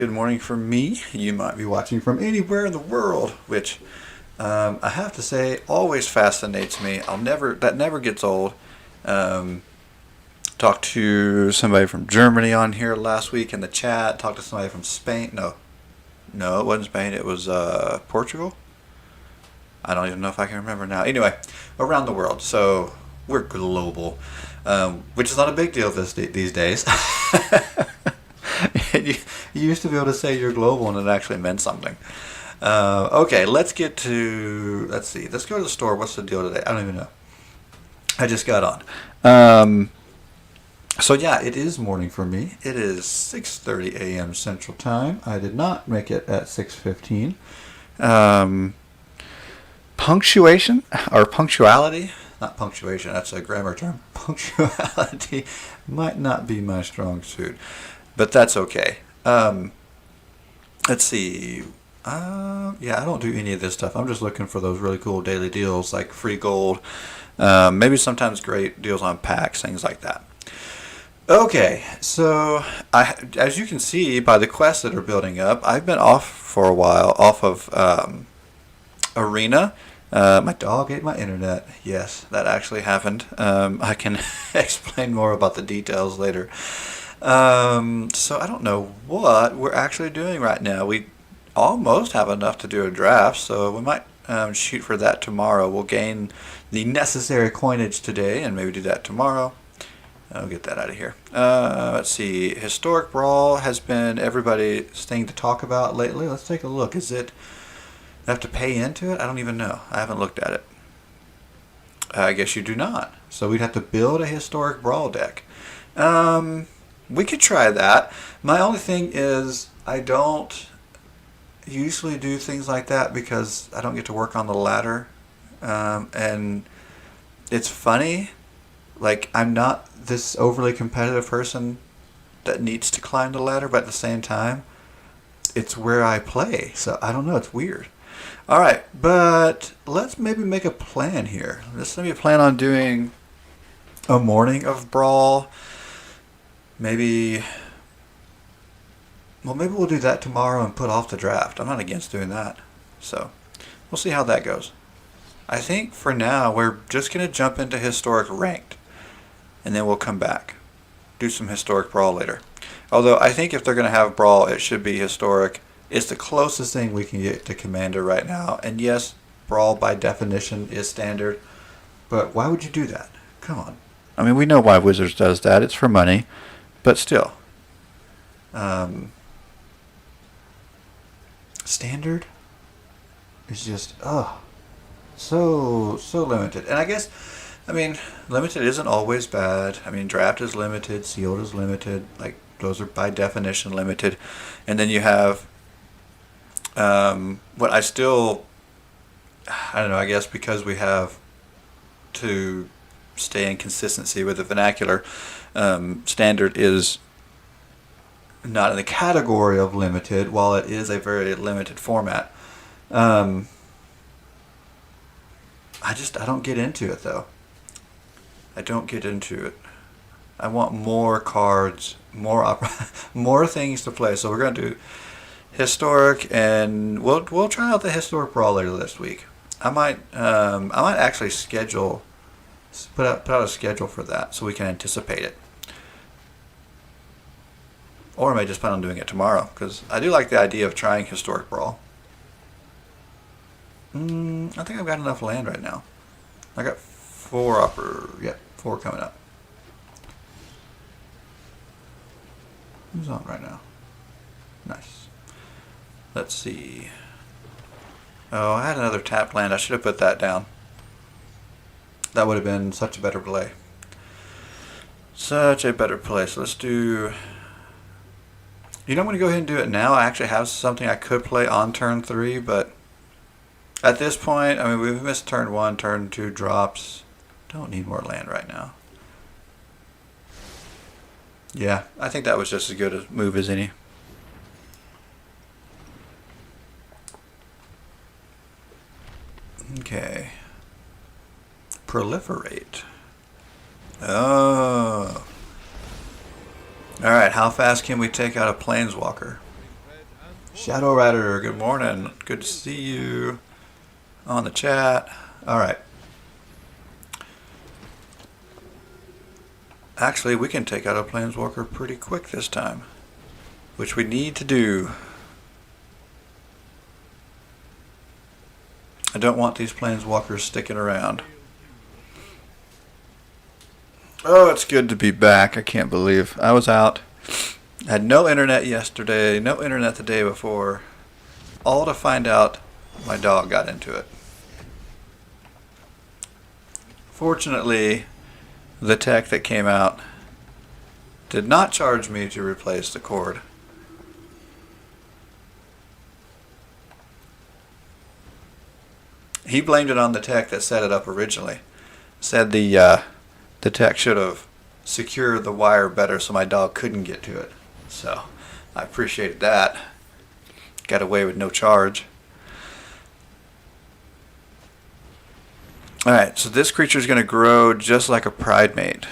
Good morning from me. You might be watching from anywhere in the world, which I have to say always fascinates me. That never gets old. Um, Talked to somebody from Germany on here last week in the chat. Talked to somebody from Spain. No, it wasn't Spain. It was Portugal. I don't even know if I can remember now. Anyway, around the world. So we're global, which is not a big deal these days. you, you used to be able to say you're global and it actually meant something. Okay, let's see. Let's go to the store. What's the deal today? I don't even know. I just got on. So yeah, it is morning for me. It is 6:30 a.m. Central Time. I did not make it at 6:15. Um, Punctuation or punctuality, not punctuation, that's a grammar term. Punctuality might not be my strong suit, but that's okay. Let's see. Yeah, I don't do any of this stuff. I'm just looking for those really cool daily deals like free gold, maybe sometimes great deals on packs, things like that. Okay, so as you can see by the quests that are building up, I've been off for a while, off of Arena. My dog ate my internet. Yes, that actually happened. I can explain more about the details later. So I don't know what we're actually doing right now. We almost have enough to do a draft, so we might shoot for that tomorrow. We'll gain the necessary coinage today and maybe do that tomorrow. I'll get that out of here. Let's see. Historic Brawl has been everybody's thing to talk about lately. Let's take a look. Is it have to pay into it? I don't even know. I haven't looked at it. I guess you do not. So we'd have to build a Historic Brawl deck. We could try that. My only thing is I don't usually do things like that because I don't get to work on the ladder. And it's funny. Like, I'm not this overly competitive person that needs to climb the ladder, but at the same time, it's where I play. So I don't know. It's weird. All right, but let's maybe make a plan here. Let's maybe plan on doing a morning of Brawl. Maybe, well, maybe we'll do that tomorrow and put off the draft. I'm not against doing that. So we'll see how that goes. I think for now, we're just going to jump into Historic Ranked, and then we'll come back. Do some Historic Brawl later. Although I think if they're going to have Brawl, it should be Historic. It's the closest thing we can get to Commander right now. And yes, Brawl by definition is standard. But why would you do that? Come on. I mean, we know why Wizards does that. It's for money. But still. Standard is just, so limited. And I guess, I mean, limited isn't always bad. I mean, draft is limited. Sealed is limited. Like, those are by definition limited. And then you have what I don't know, I guess because we have to stay in consistency with the vernacular, standard is not in the category of limited, while it is a very limited format. I don't get into it though. I don't get into it. I want more cards, more things to play. So we're going to do Historic, and we'll try out the Historic Brawl later this week. I might actually put out a schedule for that so we can anticipate it. Or I may just plan on doing it tomorrow because I do like the idea of trying Historic Brawl. I think I've got enough land right now. I got four coming up. Who's on right now? Nice. Let's see. Oh, I had another tap land. I should have put that down. That would have been such a better play. Such a better play. So let's do... I'm going to go ahead and do it now. I actually have something I could play on turn 3, but at this point, I mean, we've missed turn 1, turn 2 drops. Don't need more land right now. Yeah, I think that was just as good a move as any. Okay. Proliferate. Oh. Alright, how fast can we take out a Planeswalker? Shadow Rider, good morning. Good to see you on the chat. All right. Actually, we can take out a Planeswalker pretty quick this time, which we need to do. I don't want these Planeswalkers sticking around. Oh, it's good to be back. I can't believe I was out. Had no internet yesterday, no internet the day before, all to find out my dog got into it. Fortunately, the tech that came out did not charge me to replace the cord. He blamed it on the tech that set it up originally. Said the tech should have secured the wire better so my dog couldn't get to it. So I appreciated that. Got away with no charge. Alright, so this creature is going to grow just like a Pridemate.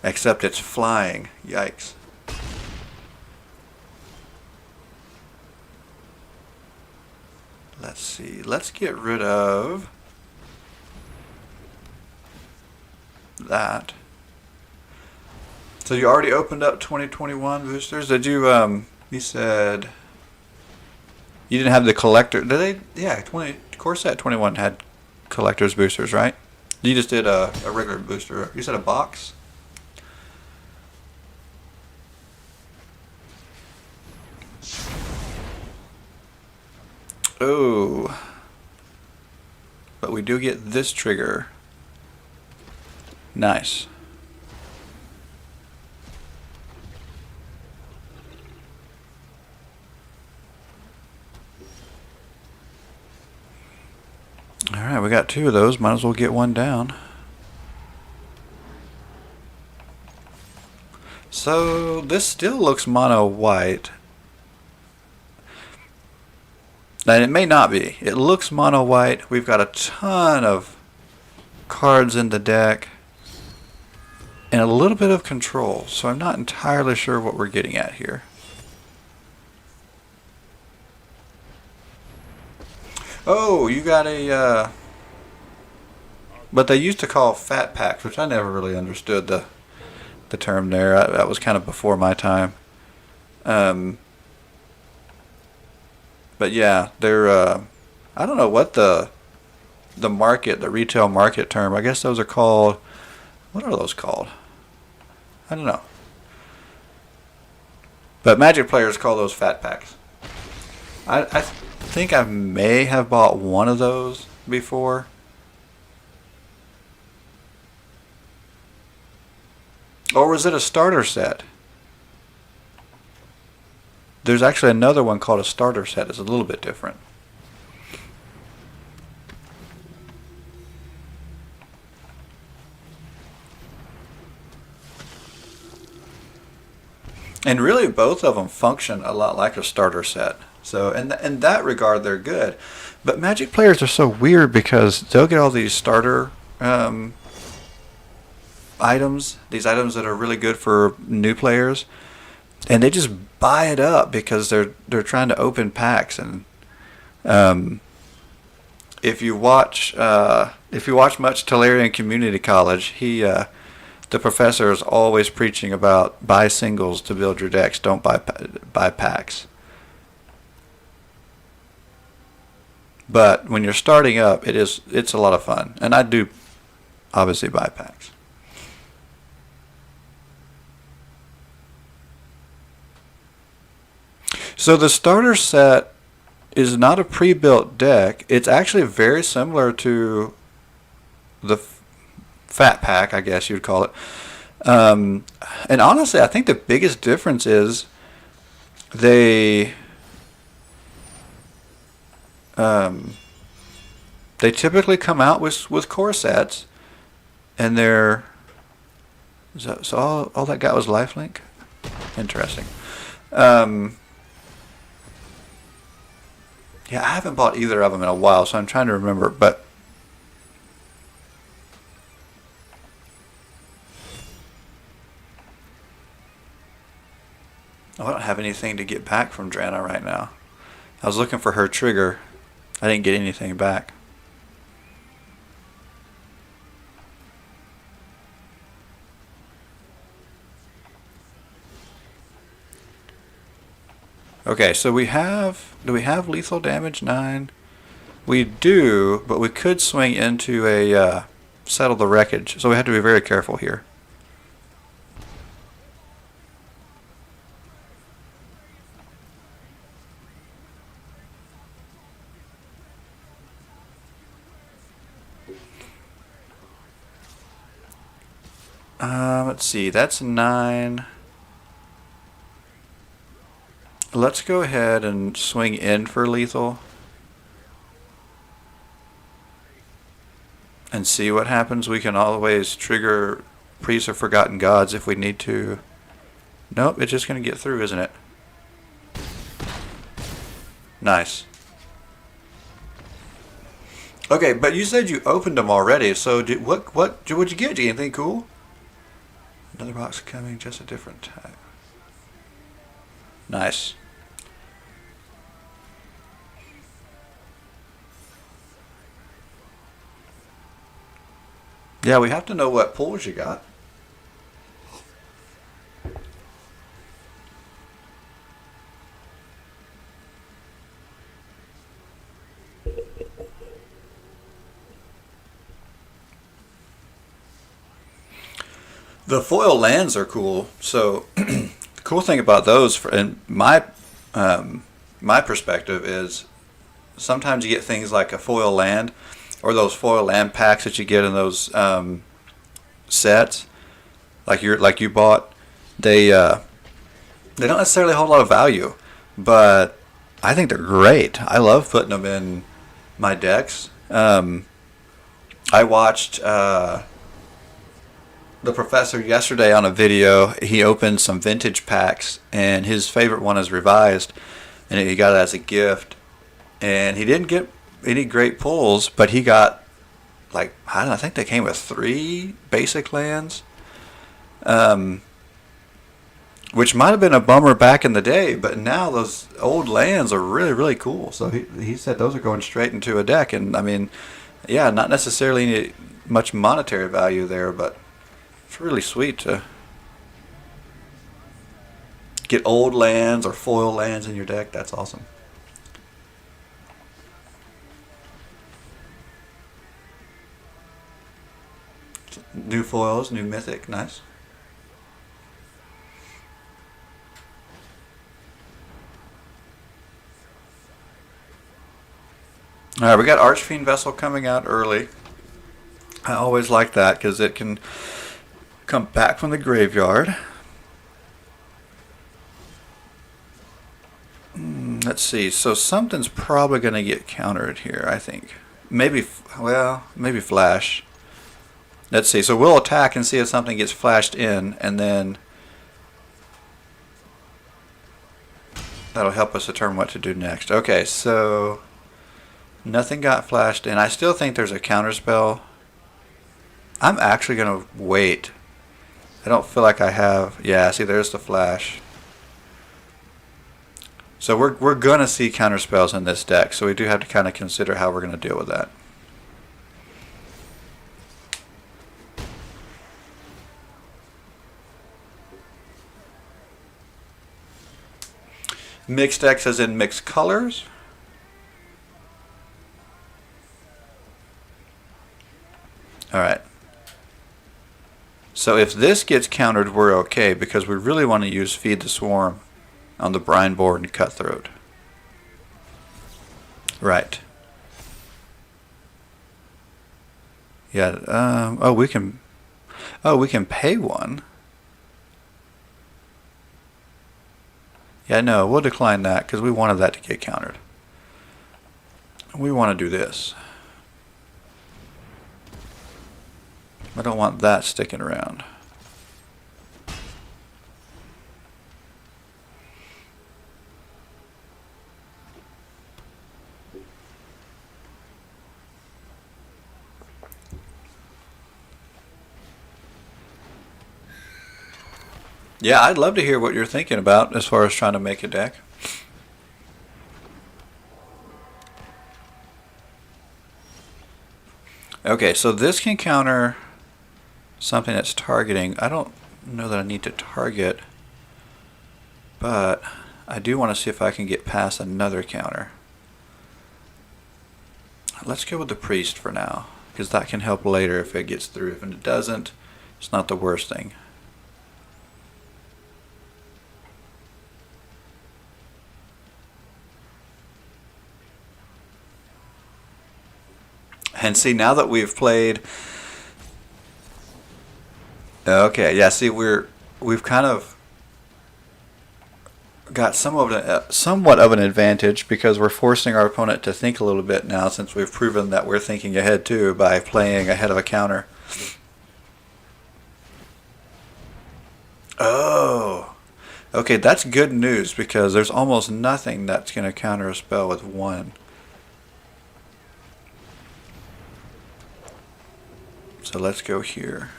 Except it's flying. Yikes. Let's see. Let's get rid of that. So you already opened up 2021 boosters? Did you, you said you didn't have the collector. Did they? Yeah, Core Set 21 had collector's boosters, right? You just did a regular booster. You said a box? Oh. But we do get this trigger. Nice. Alright, we got two of those. Might as well get one down. So, this still looks mono white. And it may not be. It looks mono white. We've got a ton of cards in the deck. And a little bit of control. So I'm not entirely sure what we're getting at here. Oh, you got a, but they used to call fat packs, which I never really understood the term there. That was kind of before my time. But yeah, they're, I don't know what the retail market term, I guess those are called, what are those called? I don't know. But Magic players call those fat packs. I think I may have bought one of those before. Or was it a starter set? There's actually another one called a starter set. It's a little bit different. And really both of them function a lot like a starter set. So in that regard, they're good. But Magic players are so weird because they'll get all these starter items, these items that are really good for new players, and they just buy it up because they're trying to open packs. And if you watch much Tolarian Community College, the professor is always preaching about buy singles to build your decks. Don't buy packs. But when you're starting up, it's a lot of fun, and I do obviously buy packs. So the starter set is not a pre-built deck. It's actually very similar to the fat pack, I guess you'd call it. And honestly, I think the biggest difference is they typically come out with core sets, and they're so all that got was lifelink. Interesting. Yeah, I haven't bought either of them in a while, so I'm trying to remember. But Oh, I don't have anything to get back from Drana right now. I was looking for her trigger. I didn't get anything back. Okay, so do we have lethal damage 9? We do, but we could swing into a settle the wreckage, so we have to be very careful here. Let's see, that's 9. Let's go ahead and swing in for lethal and see what happens. We can always trigger Priests of Forgotten Gods if we need to. Nope, it's just going to get through, isn't it? Nice. Okay, but you said you opened them already, so what'd you get? Did you get anything cool? Another box coming, just a different type. Nice. Yeah, we have to know what pulls you got. The foil lands are cool. So the cool thing about those, in my perspective, is sometimes you get things like a foil land, or those foil land packs that you get in those sets, like you bought. They don't necessarily hold a lot of value, but I think they're great. I love putting them in my decks. I watched the professor yesterday on a video. He opened some vintage packs, and his favorite one is revised, and he got it as a gift. And he didn't get any great pulls, but he got, like, I don't know, I think they came with 3 basic lands, which might have been a bummer back in the day, but now those old lands are really, really cool. So he said those are going straight into a deck, and I mean, yeah, not necessarily any much monetary value there, but it's really sweet to get old lands or foil lands in your deck. That's awesome. New foils, new mythic, nice. All right, we got Archfiend Vessel coming out early. I always like that because it can come back from the graveyard. Let's see. So something's probably going to get countered here, I think. Maybe, well, maybe flash. Let's see. So we'll attack and see if something gets flashed in, and then that'll help us determine what to do next. Okay, so nothing got flashed in. I still think there's a counter spell. I'm actually going to wait. I don't feel like I have. Yeah, see, there's the flash. So we're going to see counter spells in this deck, so we do have to kind of consider how we're going to deal with that. Mixed decks as in mixed colors. Alright. So if this gets countered, we're okay, because we really want to use Feed the Swarm on the Brine board and Cutthroat. Right. Yeah, oh, we can pay one. Yeah, no, we'll decline that because we wanted that to get countered. We want to do this. I don't want that sticking around. Yeah, I'd love to hear what you're thinking about as far as trying to make a deck. Okay, so this can counter something that's targeting. I don't know that I need to target, but I do want to see if I can get past another counter. Let's go with the priest for now, because that can help later if it gets through. If it doesn't, it's not the worst thing. And see, now that we've played, okay, yeah, see, we've kind of got somewhat of an advantage because we're forcing our opponent to think a little bit now, since we've proven that we're thinking ahead too by playing ahead of a counter. Oh, okay, that's good news because there's almost nothing that's going to counter a spell with one. So let's go here.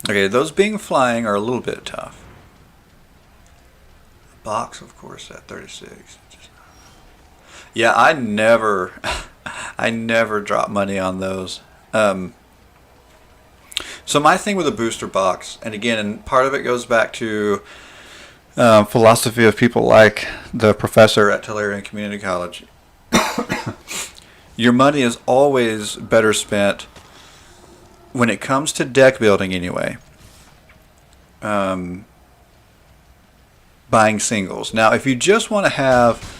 Okay, those being flying are a little bit tough. Box, of course, at 36. Yeah, I never, I never drop money on those. So my thing with a booster box, and again, part of it goes back to philosophy of people like the professor at Tellurian Community College. Your money is always better spent when it comes to deck building anyway. Buying singles. Now, if you just want to have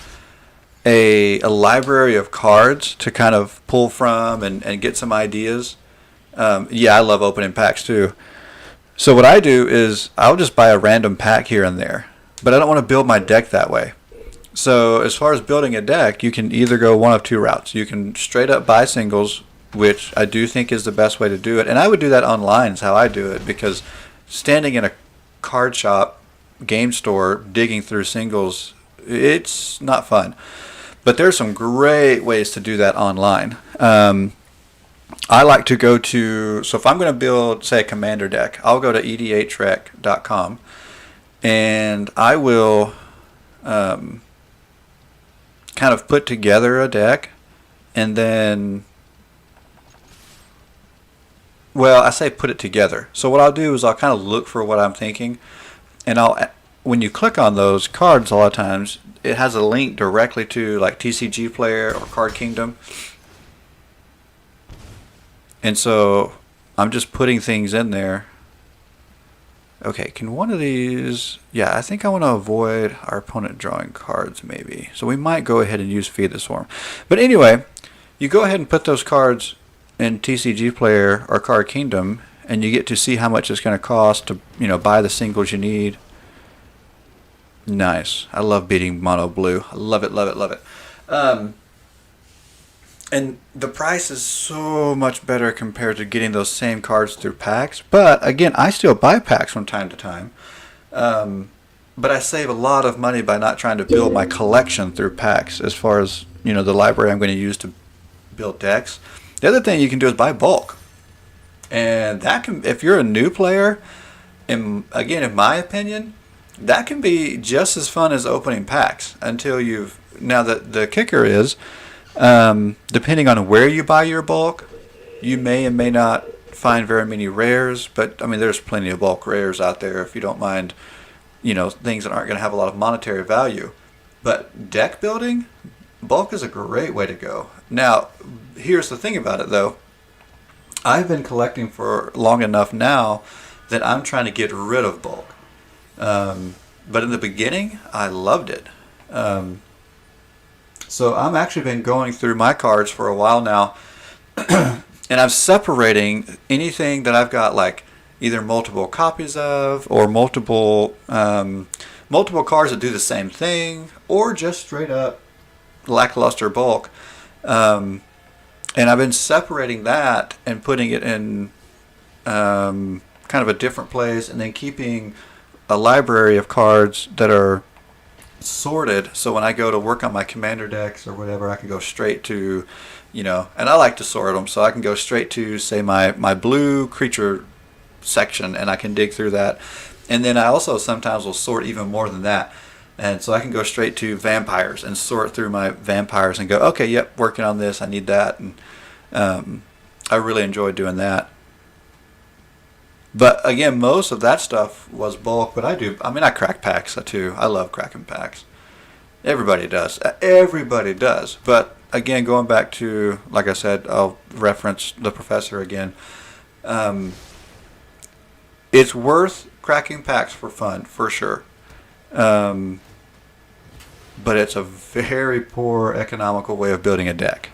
a library of cards to kind of pull from and get some ideas, yeah, I love opening packs too. So what I do is I'll just buy a random pack here and there, but I don't want to build my deck that way. So as far as building a deck, you can either go one of two routes. You can straight up buy singles, which I do think is the best way to do it. And I would do that online is how I do it, because standing in a card shop, game store, digging through singles, it's not fun. But there's some great ways to do that online. I like to go to, so if I'm going to build, say, a commander deck, I'll go to edhrec.com and I will kind of put together a deck, and then, well, I say put it together. So what I'll do is I'll kind of look for what I'm thinking, and when you click on those cards, a lot of times it has a link directly to like TCG Player or Card Kingdom. And so I'm just putting things in there. Okay, can one of these... Yeah, I think I want to avoid our opponent drawing cards maybe. So we might go ahead and use Feed the Swarm. But anyway, you go ahead and put those cards in TCG Player or Card Kingdom, and you get to see how much it's going to cost to, buy the singles you need. Nice. I love beating mono blue. I love it, love it, love it. And the price is so much better compared to getting those same cards through packs. But again, I still buy packs from time to time. But I save a lot of money by not trying to build my collection through packs as far as, the library I'm going to use to build decks. The other thing you can do is buy bulk. And that can, if you're a new player, in my opinion, that can be just as fun as opening packs until you've... Now, the kicker is... depending on where you buy your bulk, you may and may not find very many rares, but there's plenty of bulk rares out there if you don't mind, things that aren't going to have a lot of monetary value. But deck building, bulk is a great way to go. Now, here's the thing about it though. I've been collecting for long enough now that I'm trying to get rid of bulk. But in the beginning, I loved it. So I'm actually been going through my cards for a while now, and I'm separating anything that I've got like either multiple copies of or multiple cards that do the same thing, or just straight up lackluster bulk. And I've been separating that and putting it in kind of a different place, and then keeping a library of cards that are sorted, so when I go to work on my commander decks or whatever, I can go straight to, and I like to sort them, so I can go straight to, say, my blue creature section, and I can dig through that. And then I also sometimes will sort even more than that. And so I can go straight to vampires and sort through my vampires and go, okay, yep, working on this, I need that. And I really enjoy doing that. But again, most of that stuff was bulk, but I crack packs too. I love cracking packs. Everybody does. Everybody does. But again, going back to, like I said, I'll reference the professor again. It's worth cracking packs for fun, for sure. But it's a very poor economical way of building a deck.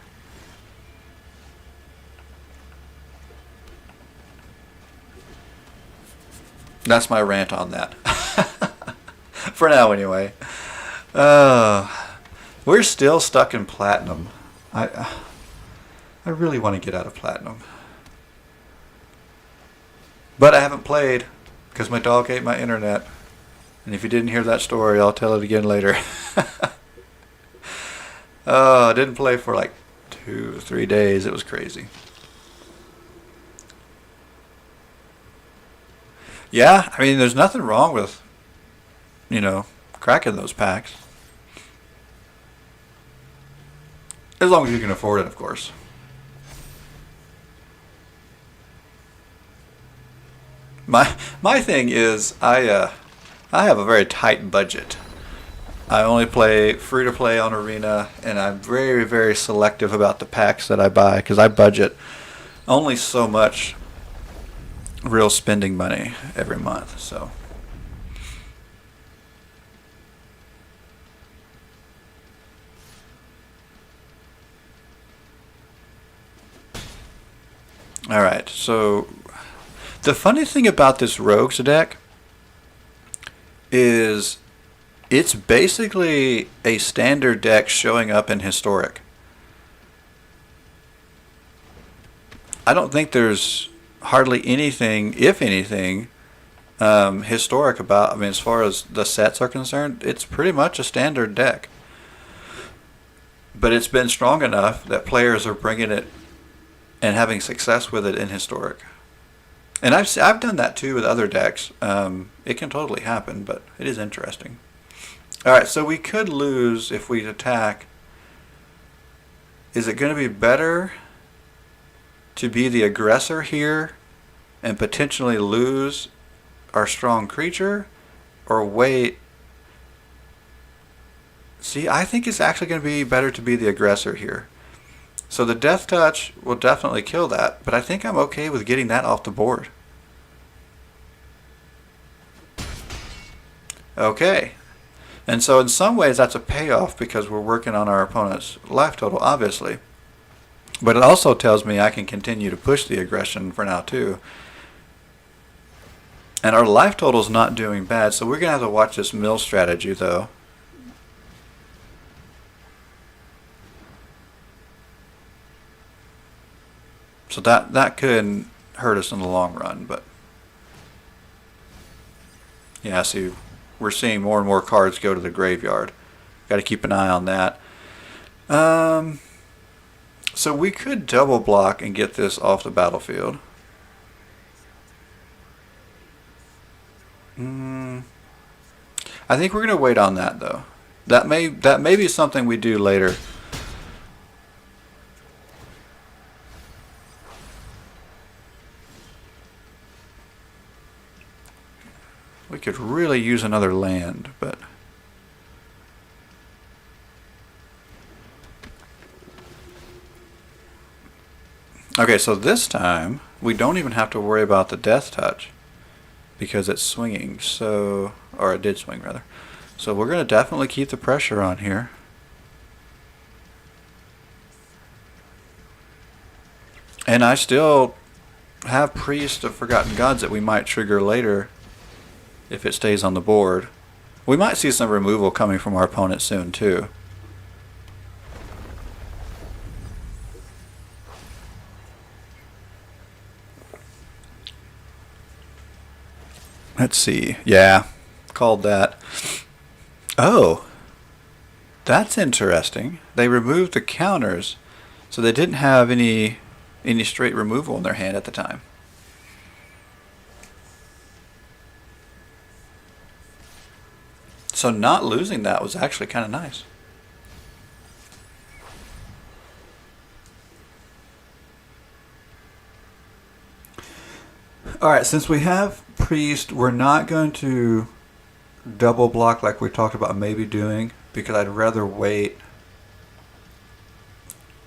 That's my rant on that. For now, anyway. We're still stuck in platinum. I really want to get out of platinum. But I haven't played because my dog ate my internet. And if you didn't hear that story, I'll tell it again later. I didn't play for like 2 or 3 days. It was crazy. Yeah, I mean, there's nothing wrong with, cracking those packs. As long as you can afford it, of course. My thing is, I have a very tight budget. I only play free-to-play on Arena, and I'm very, very selective about the packs that I buy because I budget only so much real spending money every month. So all right, so the funny thing about this Rogues deck is it's basically a standard deck showing up in Historic. I don't think there's hardly anything, if anything, historic about. I mean, as far as the sets are concerned, it's pretty much a standard deck. But it's been strong enough that players are bringing it and having success with it in Historic. And I've done that too with other decks. It can totally happen, but it is interesting. All right, so we could lose if we attack. Is it going to be better to be the aggressor here and potentially lose our strong creature, or wait? See, I think it's actually going to be better to be the aggressor here. So the Death Touch will definitely kill that, but I think I'm okay with getting that off the board. Okay. And so in some ways that's a payoff because we're working on our opponent's life total, obviously. But it also tells me I can continue to push the aggression for now too. And our life total's not doing bad, so we're going to have to watch this mill strategy though. So that could hurt us in the long run, but yeah, see, we're seeing more and more cards go to the graveyard. Got to keep an eye on that. So we could double block and get this off the battlefield. I think we're going to wait on that though. That may be something we do later. We could really use another land, but okay, so this time we don't even have to worry about the Death Touch because it's swinging, so, or it did swing rather. So we're going to definitely keep the pressure on here. And I still have Priest of Forgotten Gods that we might trigger later if it stays on the board. We might see some removal coming from our opponent soon too. Let's see. Yeah, called that. Oh, that's interesting. They removed the counters, so they didn't have any straight removal in their hand at the time. So not losing that was actually kind of nice. Alright, since we have Priest, we're not going to double block like we talked about maybe doing, because I'd rather wait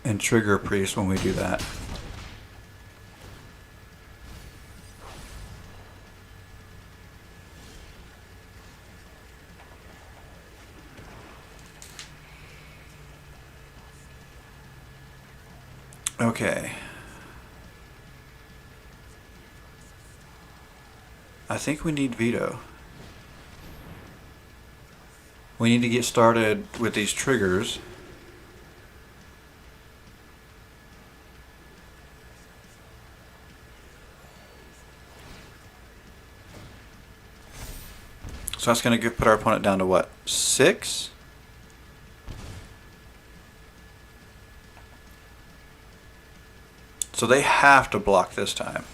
and trigger Priest when we do that. Okay. I think we need veto. We need to get started with these triggers. So that's going to put our opponent down to what? 6? So they have to block this time.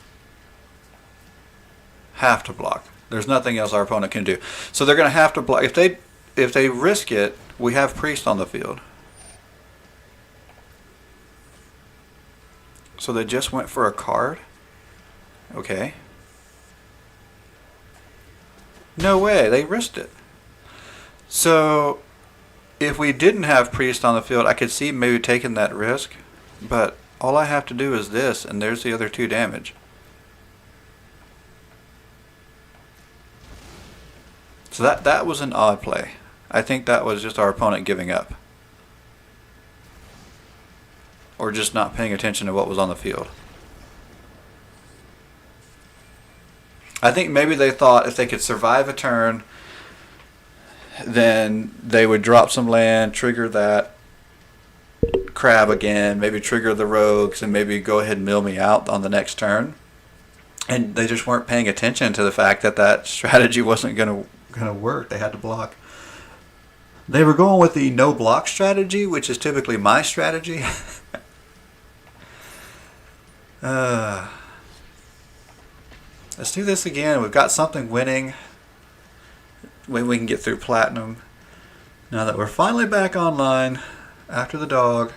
Have to block. There's nothing else our opponent can do. So they're going to have to block. If they risk it, we have Priest on the field. So they just went for a card? Okay. No way, they risked it. So if we didn't have Priest on the field, I could see maybe taking that risk, but all I have to do is this, and there's the other 2 damage. So that was an odd play. I think that was just our opponent giving up. Or just not paying attention to what was on the field. I think maybe they thought if they could survive a turn, then they would drop some land, trigger that crab again, maybe trigger the rogues, and maybe go ahead and mill me out on the next turn. And they just weren't paying attention to the fact that that strategy wasn't going to work. They had to block. They were going with the no block strategy, which is typically my strategy. Let's do this again. We've got something winning. We can get through Platinum. Now that we're finally back online after the dog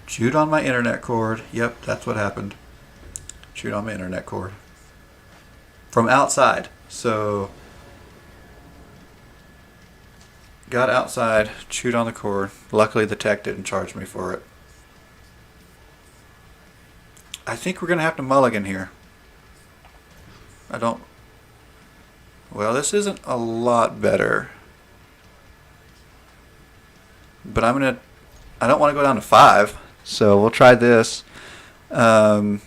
chewed on my internet cord. Yep, that's what happened. Chewed on my internet cord. From outside. So got outside, chewed on the cord. Luckily the tech didn't charge me for it. I think we're going to have to mulligan here. Well, this isn't a lot better. But I don't want to go down to 5. So we'll try this. And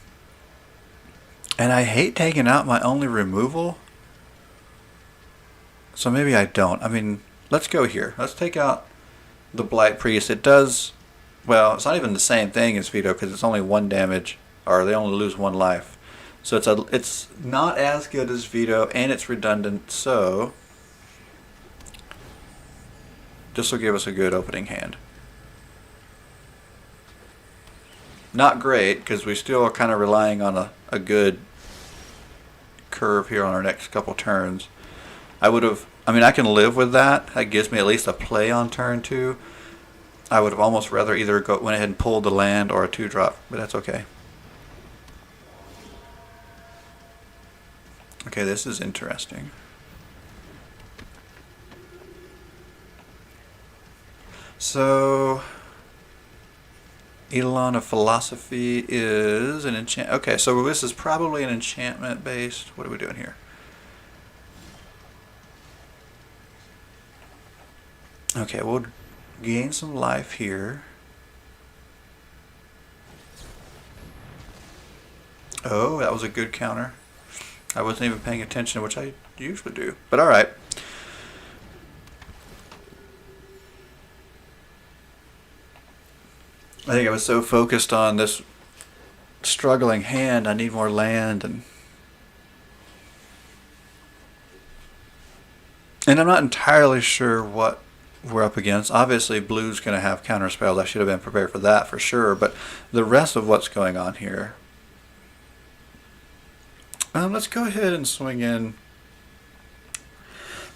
I hate taking out my only removal. So maybe I don't. I mean, let's go here. Let's take out the Blight Priest. It does, well, it's not even the same thing as Veto because it's only 1 damage, or they only lose 1 life. So it's not as good as Veto, and it's redundant, so this will give us a good opening hand. Not great, because we still are kind of relying on a good curve here on our next couple turns. I can live with that. That gives me at least a play on turn 2. I would have almost rather either went ahead and pulled the land or a 2-drop, but that's okay. Okay, this is interesting. So, Eidolon of Philosophy is an enchant. Okay, so this is probably an enchantment based. What are we doing here? Okay, we'll gain some life here. Oh, that was a good counter. I wasn't even paying attention, which I usually do. But alright. I think I was so focused on this struggling hand, I need more land, and And I'm not entirely sure what we're up against. Obviously, blue's going to have counter spells. I should have been prepared for that for sure. But the rest of what's going on here. Let's go ahead and swing in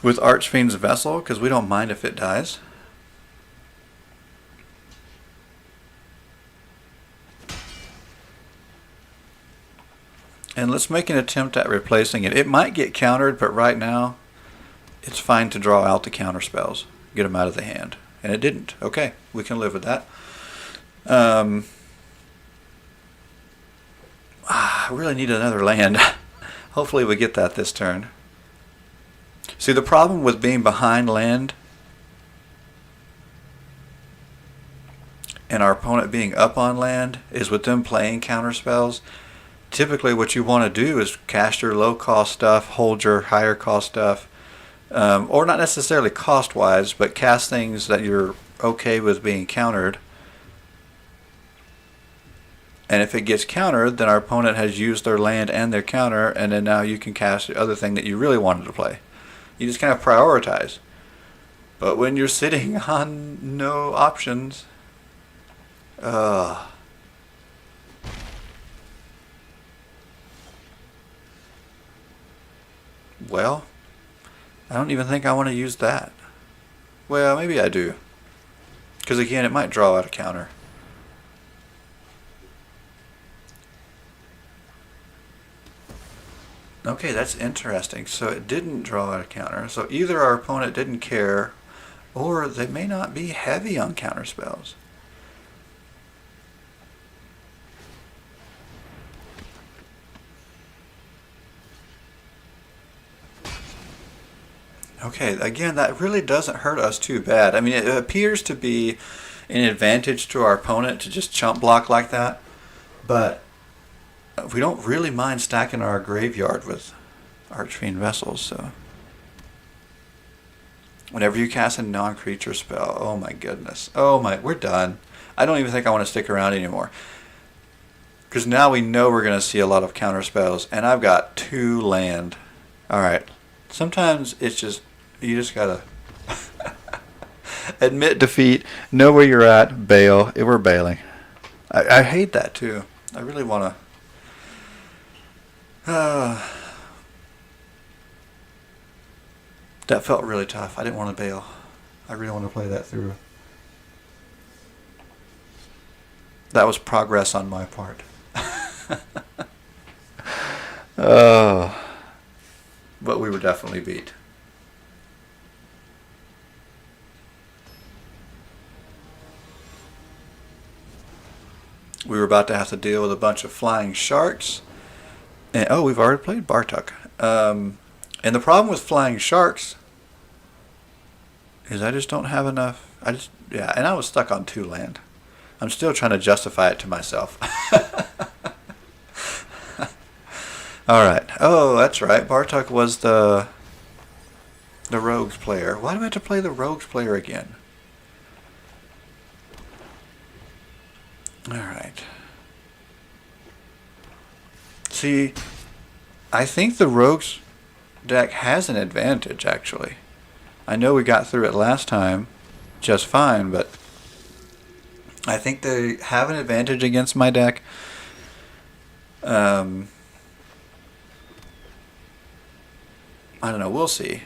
with Archfiend's Vessel, because we don't mind if it dies. And let's make an attempt at replacing it. It might get countered, but right now it's fine to draw out the counter spells. Get them out of the hand. And it didn't. Okay, we can live with that. I really need another land. Hopefully we get that this turn. See, the problem with being behind land and our opponent being up on land is with them playing counter spells. Typically what you want to do is cast your low cost stuff, hold your higher cost stuff, or not necessarily cost wise, but cast things that you're okay with being countered. And if it gets countered, then our opponent has used their land and their counter, and then now you can cast the other thing that you really wanted to play. You just kind of prioritize. But when you're sitting on no options, well, I don't even think I want to use that. Well, maybe I do. Because again, it might draw out a counter. Okay, that's interesting. So it didn't draw out a counter. So either our opponent didn't care, or they may not be heavy on counter spells. Okay, again, that really doesn't hurt us too bad. I mean, it appears to be an advantage to our opponent to just chump block like that, but we don't really mind stacking our graveyard with Archfiend Vessels, so. Whenever you cast a non-creature spell, oh my goodness. Oh my, we're done. I don't even think I want to stick around anymore. Because now we know we're going to see a lot of counter spells, and I've got 2 land. Alright, sometimes it's just, you just gotta admit defeat, know where you're at, bail. We're bailing. I hate that too. I really want to. That felt really tough. I didn't want to bail. I really want to play that through. That was progress on my part. Oh. But we were definitely beat. We were about to have to deal with a bunch of flying sharks. And, oh, we've already played Bartok. And the problem with flying sharks is I just don't have enough. Yeah, and I was stuck on 2 land. I'm still trying to justify it to myself. Alright. Oh, that's right. Bartok was the rogues player. Why do I have to play the rogues player again? Alright. See, I think the rogues deck has an advantage, actually. I know we got through it last time just fine, but I think they have an advantage against my deck. I don't know, we'll see.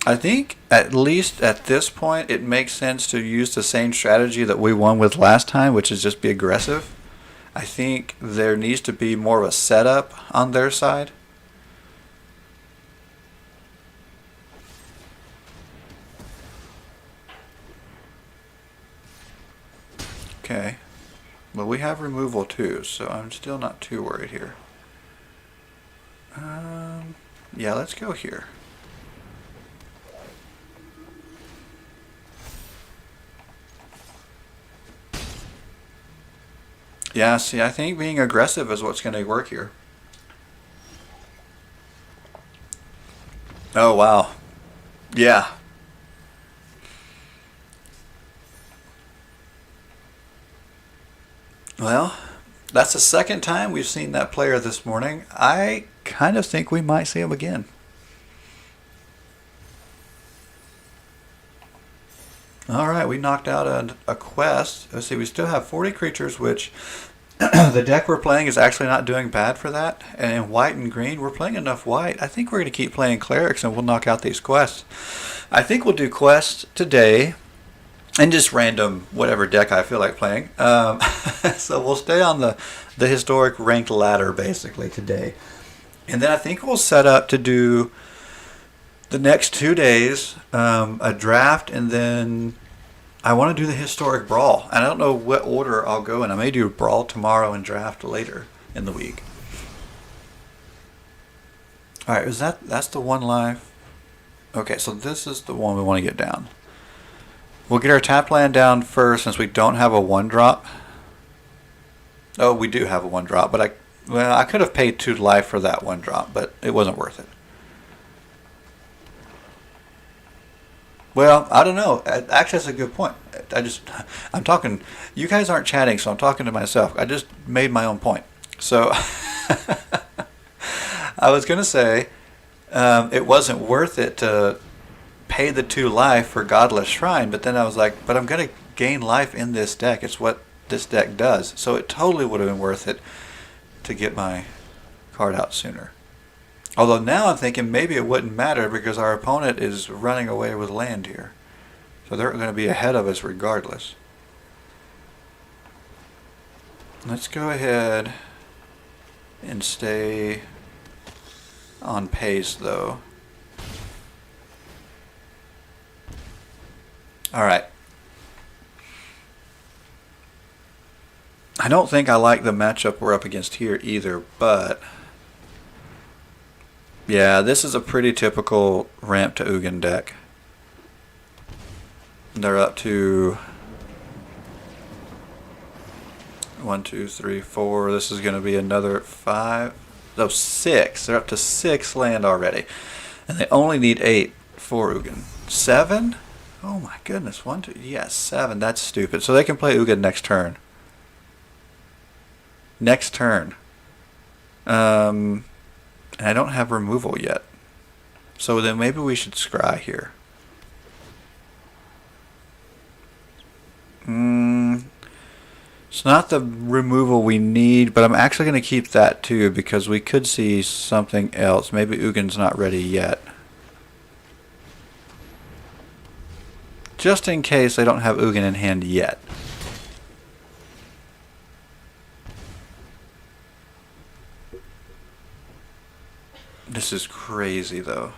I think, at least at this point, it makes sense to use the same strategy that we won with last time, which is just be aggressive. I think there needs to be more of a setup on their side. Okay. Well, we have removal too, so I'm still not too worried here. Yeah, let's go here. Yeah, see, I think being aggressive is what's going to work here. Oh, wow. Yeah. Well, that's the second time we've seen that player this morning. I kind of think we might see them again. Alright, we knocked out a quest. Let's see, we still have 40 creatures, which the deck we're playing is actually not doing bad for that. And in white and green, we're playing enough white. I think we're going to keep playing clerics and we'll knock out these quests. I think we'll do quests today and just random whatever deck I feel like playing. So we'll stay on the historic ranked ladder basically today. And then I think we'll set up to do the next 2 days a draft, and then I want to do the historic brawl. And I don't know what order I'll go in. I may do brawl tomorrow and draft later in the week. Alright, that's the one life? Okay, so this is the one we want to get down. We'll get our tap land down first since we don't have a 1-drop. Oh, we do have a 1-drop, but I could have paid 2 life for that 1-drop, but it wasn't worth it. Well, I don't know. Actually, that's a good point. I'm talking, you guys aren't chatting, so I'm talking to myself. I just made my own point. So, I was going to say, it wasn't worth it to pay the 2 life for Godless Shrine, but then I was like, but I'm going to gain life in this deck. It's what this deck does. So it totally would have been worth it to get my card out sooner. Although now I'm thinking maybe it wouldn't matter because our opponent is running away with land here. So they're going to be ahead of us regardless. Let's go ahead and stay on pace though. Alright. I don't think I like the matchup we're up against here either, but yeah, this is a pretty typical ramp to Ugin deck. They're up to 1, 2, 3, 4. This is going to be another 5. No, 6. They're up to 6 land already. And they only need 8 for Ugin. 7? Oh my goodness. 1, 2. Yes, 7. That's stupid. So they can play Ugin next turn. Next turn. And I don't have removal yet. So then maybe we should scry here. It's not the removal we need, but I'm actually going to keep that too because we could see something else. Maybe Ugin's not ready yet. Just in case they don't have Ugin in hand yet. This is crazy though.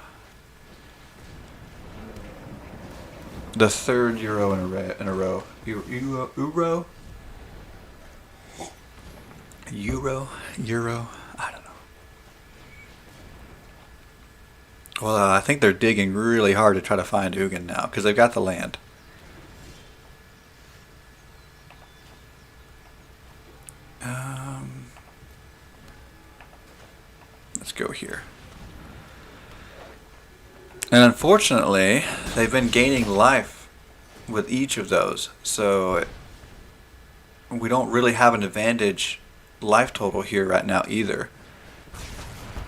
The 3rd Euro in a row. Euro? Euro? I don't know. Well, I think they're digging really hard to try to find Ugin now because they've got the land. Let's go here. And unfortunately, they've been gaining life with each of those, so we don't really have an advantage life total here right now either.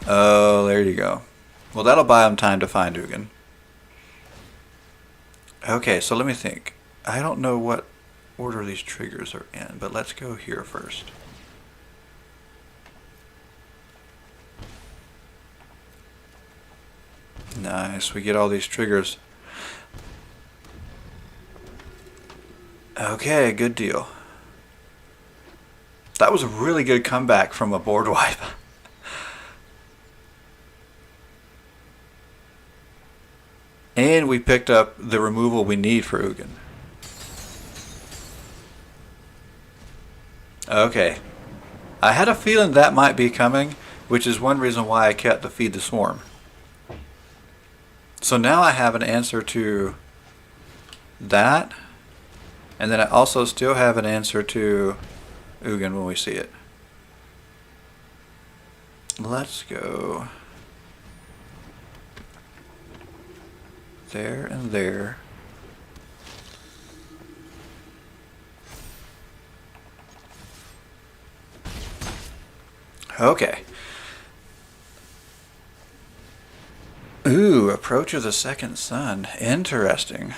Oh, there you go. Well, that'll buy them time to find Ugin. Okay, so let me think. I don't know what order these triggers are in, but let's go here first. Nice, we get all these triggers. Okay, good deal. That was a really good comeback from a board wipe. And we picked up the removal we need for Ugin. Okay. I had a feeling that might be coming, which is one reason why I kept the Feed the Swarm. So now I have an answer to that, and then I also still have an answer to Ugin when we see it. Let's go there and there. Okay. Ooh, Approach of the Second Sun. Interesting.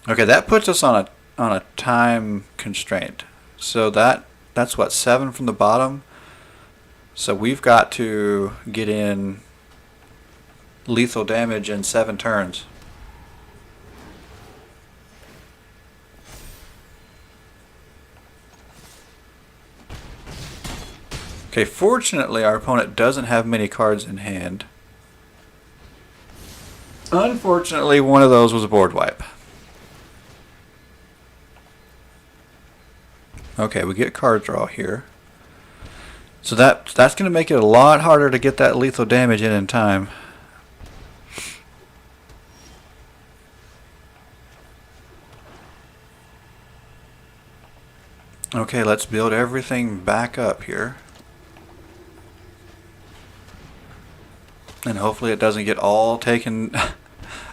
Okay, that puts us on a time constraint. So that's what, 7 from the bottom. So we've got to get in lethal damage in 7 turns. Okay, fortunately our opponent doesn't have many cards in hand. Unfortunately, one of those was a board wipe. Okay, we get card draw here. So that's going to make it a lot harder to get that lethal damage in time. Okay, let's build everything back up here. And hopefully it doesn't get all taken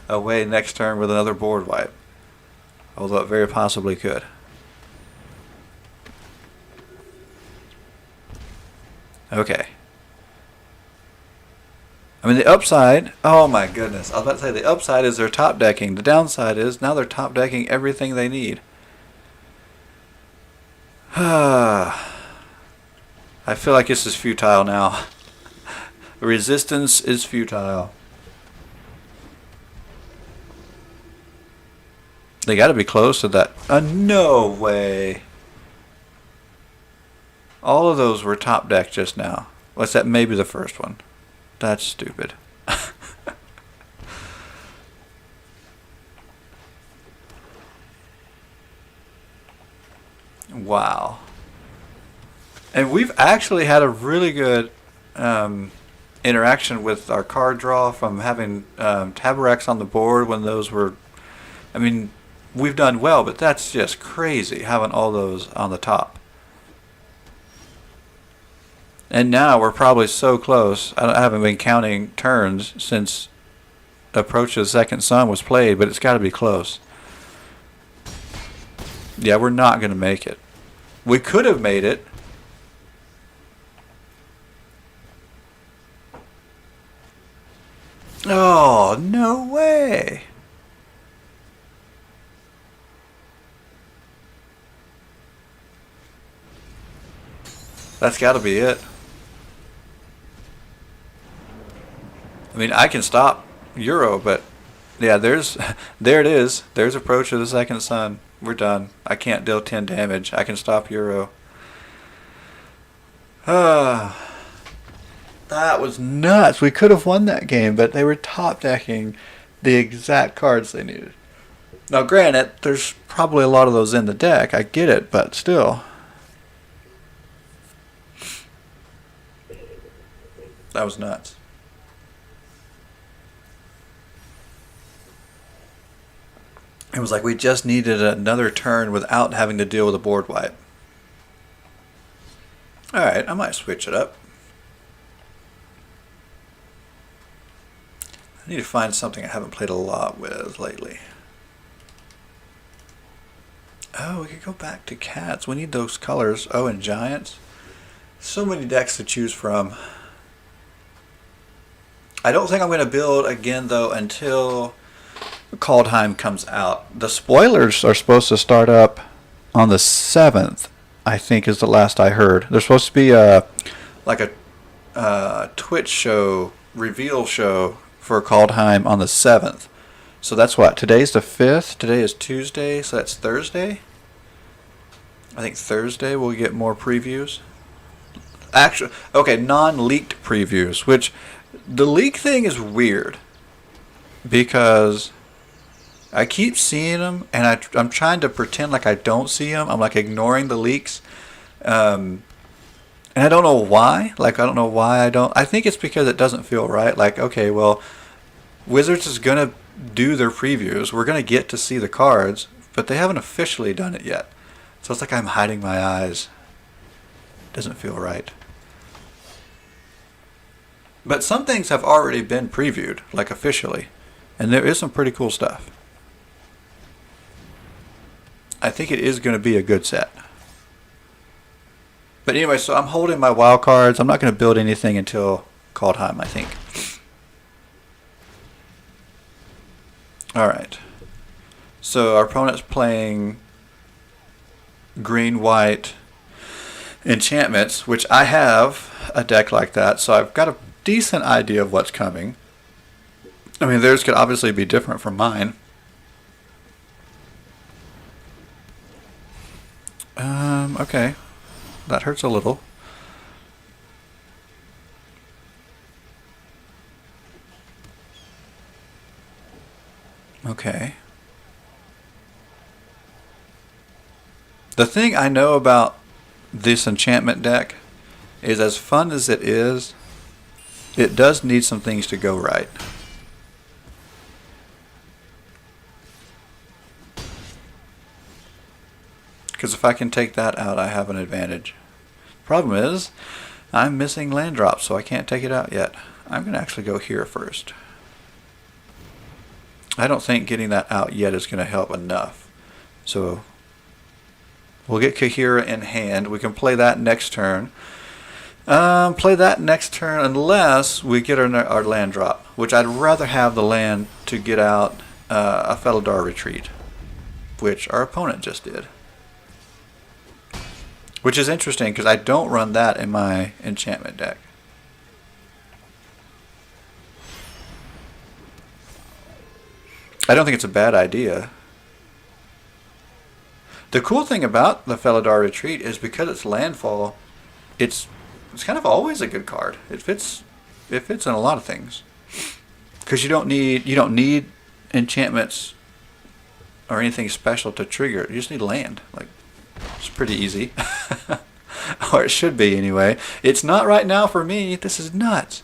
away next turn with another board wipe. Although it very possibly could. Okay. I mean, the upside, oh my goodness. I was about to say the upside is they're top decking. The downside is now they're top decking everything they need. I feel like this is futile now. Resistance is futile. They got to be close to that. No way. All of those were top deck just now. What's that? Maybe the first one. That's stupid. Wow. And we've actually had a really good interaction with our card draw from having Taboracs on the board when those were... I mean, we've done well, but that's just crazy having all those on the top. And now we're probably so close. I haven't been counting turns since Approach of the Second Sun was played, but it's got to be close. Yeah, we're not going to make it. We could have made it. Oh, no way. That's got to be it. I mean, I can stop Euro, but yeah, there it is. There's Approach of the Second Sun. We're done. I can't deal 10 damage. I can stop Euro. That was nuts. We could have won that game, but they were top decking the exact cards they needed. Now, granted, there's probably a lot of those in the deck. I get it, but still. That was nuts. It was like we just needed another turn without having to deal with a board wipe. Alright, I might switch it up. I need to find something I haven't played a lot with lately. Oh, we could go back to cats. We need those colors. Oh, and giants. So many decks to choose from. I don't think I'm going to build again, though, until Kaldheim comes out. The spoilers are supposed to start up on the 7th, I think is the last I heard. There's supposed to be like a Twitch show, reveal show for Kaldheim on the 7th. So that's what? Today's the 5th. Today is Tuesday, so that's Thursday. I think Thursday we'll get more previews. Actually, okay, non-leaked previews, which the leak thing is weird because I keep seeing them and I'm trying to pretend like I don't see them. I'm like ignoring the leaks. And I don't know why. Like, I don't know why I don't. I think it's because it doesn't feel right. Like, okay, well, Wizards is going to do their previews. We're going to get to see the cards, but they haven't officially done it yet. So it's like I'm hiding my eyes. Doesn't feel right. But some things have already been previewed, like officially. And there is some pretty cool stuff. I think it is going to be a good set. But anyway, so I'm holding my wild cards. I'm not going to build anything until Kaldheim, I think. Alright. So our opponent's playing green-white enchantments, which I have a deck like that, so I've got a decent idea of what's coming. I mean, theirs could obviously be different from mine. Okay. That hurts a little. Okay. The thing I know about this enchantment deck is, as fun as it is, it does need some things to go right. Because if I can take that out, I have an advantage. Problem is, I'm missing land drops, so I can't take it out yet. I'm going to actually go here first. I don't think getting that out yet is going to help enough. So we'll get Kaheera in hand. We can play that next turn. Play that next turn unless we get our land drop, which I'd rather have the land to get out a Felidar Retreat, which our opponent just did. Which is interesting because I don't run that in my enchantment deck. I don't think it's a bad idea. The cool thing about the Felidar Retreat is because it's landfall, it's kind of always a good card. It fits in a lot of things. Because you don't need enchantments or anything special to trigger it. You just need land. Like, it's pretty easy. Or it should be anyway. It's not right now for me. This is nuts.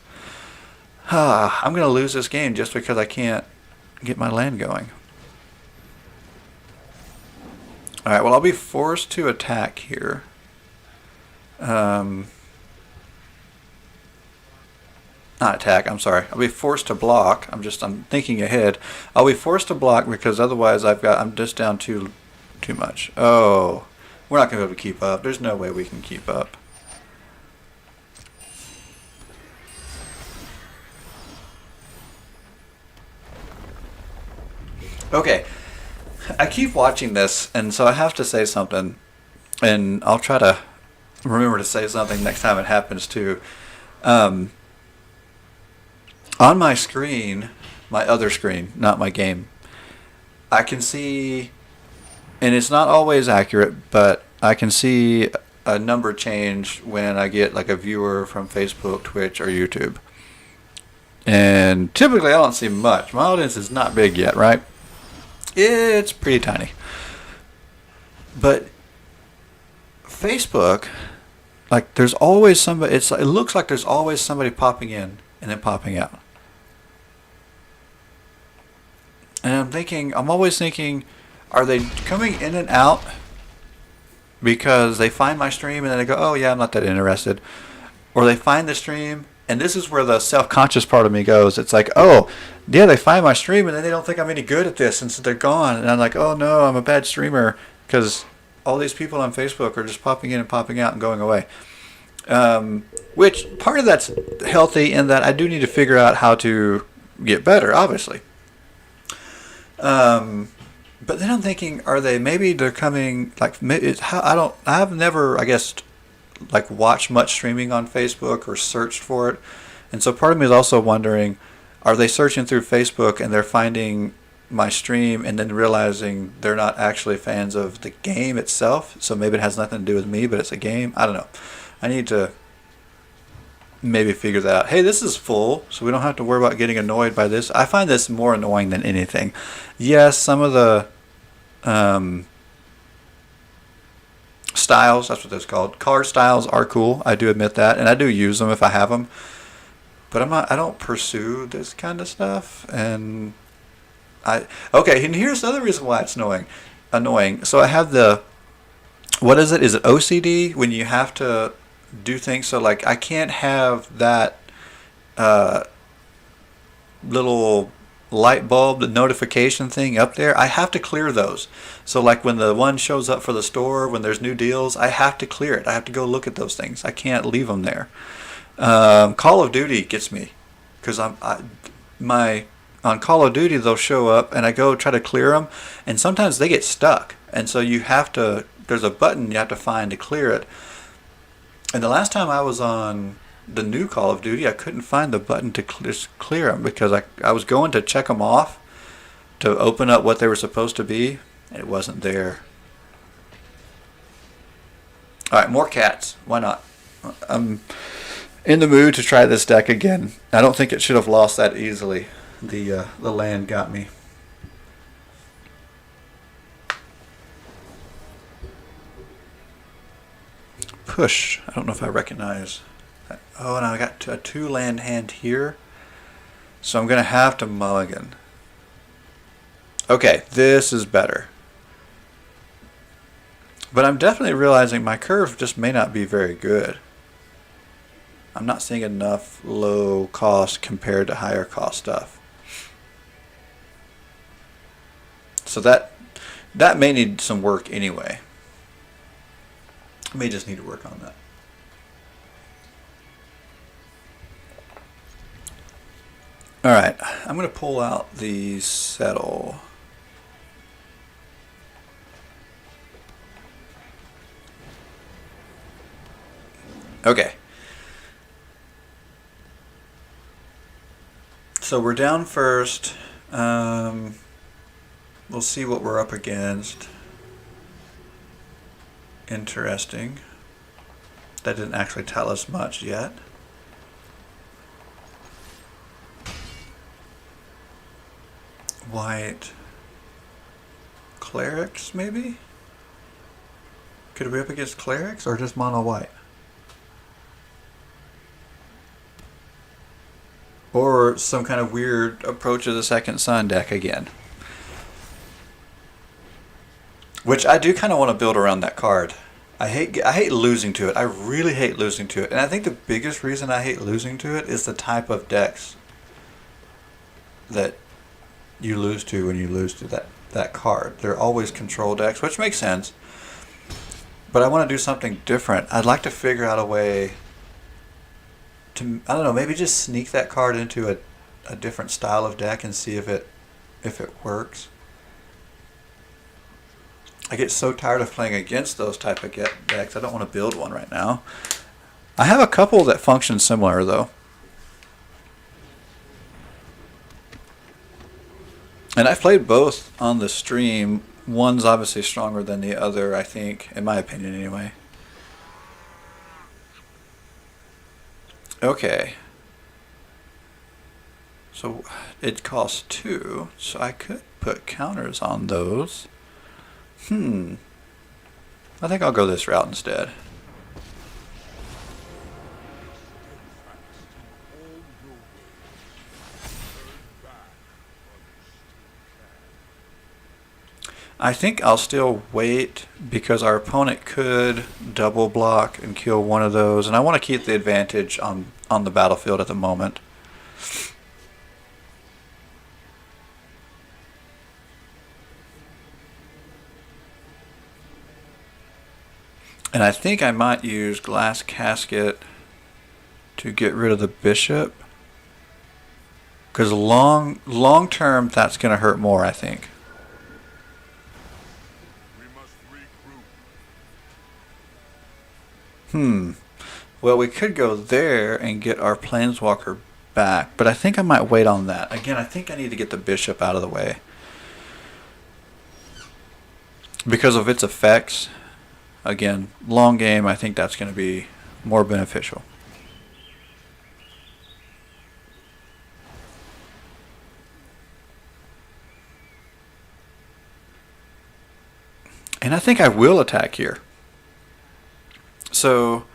I'm going to lose this game just because I can't get my land going. Alright, well, I'll be forced to attack here. Not attack, I'm sorry. I'll be forced to block. I'm thinking ahead. I'll be forced to block because otherwise I'm just down too much. Oh, we're not going to be able to keep up. There's no way we can keep up. Okay, I keep watching this, and so I have to say something, and I'll try to remember to say something next time it happens too. On my screen, my other screen, not my game, I can see, and it's not always accurate, but I can see a number change when I get like a viewer from Facebook, Twitch, or YouTube. And typically I don't see much. My audience is not big yet, right? It's pretty tiny. But Facebook, like, there's always somebody, it looks like there's always somebody popping in and then popping out. And I'm always thinking, are they coming in and out because they find my stream and then they go, oh yeah, I'm not that interested? Or they find the stream, and this is where the self-conscious part of me goes. It's like, oh, yeah, they find my stream and then they don't think I'm any good at this, and so they're gone. And I'm like, oh no, I'm a bad streamer because all these people on Facebook are just popping in and popping out and going away. Which part of that's healthy in that I do need to figure out how to get better, obviously. But then I'm thinking, maybe they're coming, like, I've never, I guess, like, watched much streaming on Facebook or searched for it. And so part of me is also wondering, are they searching through Facebook and they're finding my stream and then realizing they're not actually fans of the game itself? So maybe it has nothing to do with me, but it's a game. I don't know. I need to maybe figure that out. Hey, this is full, so we don't have to worry about getting annoyed by this. I find this more annoying than anything. Yes, some of the styles, that's what that's called. Card styles are cool. I do admit that, and I do use them if I have them. But I don't pursue this kind of stuff. And okay, and here's the other reason why it's annoying. So I have what is it? Is it OCD when you have to do things? So like I can't have that little light bulb, the notification thing up there. I have to clear those. So like when the one shows up for the store, when there's new deals, I have to clear it. I have to go look at those things. I can't leave them there. Call of Duty gets me because my on Call of Duty they'll show up and I go try to clear them, and sometimes they get stuck, and so you have to. There's a button you have to find to clear it. And the last time I was on the new Call of Duty, I couldn't find the button to clear them because I was going to check them off to open up what they were supposed to be, and it wasn't there. All right, more cats. Why not? I'm in the mood to try this deck again. I don't think it should have lost that easily. The land got me. Push. I don't know if I recognize that. Oh, and I got a 2-land hand here. So I'm going to have to mulligan. Okay, this is better. But I'm definitely realizing my curve just may not be very good. I'm not seeing enough low cost compared to higher cost stuff. So that may need some work anyway. I may just need to work on that. Alright, I'm going to pull out the settle. Okay. So we're down first. We'll see what we're up against. Interesting. That didn't actually tell us much yet. White clerics, maybe? Could we be up against clerics or just mono white? Or some kind of weird approach of the second sun deck again. Which I do kind of want to build around that card. I hate losing to it. I really hate losing to it. And I think the biggest reason I hate losing to it is the type of decks that you lose to when you lose to that card. They're always control decks, which makes sense. But I want to do something different. I'd like to figure out a way to, I don't know, maybe just sneak that card into a different style of deck and see if it works. I get so tired of playing against those type of decks. I don't want to build one right now. I have a couple that function similar though. And I've played both on the stream. One's obviously stronger than the other, I think, in my opinion anyway. Okay. So it costs 2, so I could put counters on those. I think I'll go this route instead. I think I'll still wait because our opponent could double block and kill one of those, and I want to keep the advantage on the battlefield at the moment. And I think I might use Glass Casket to get rid of the bishop. Because long term, that's going to hurt more, I think. Well, we could go there and get our Planeswalker back, but I think I might wait on that. Again, I think I need to get the bishop out of the way. Because of its effects, again, long game, I think that's going to be more beneficial. And I think I will attack here. So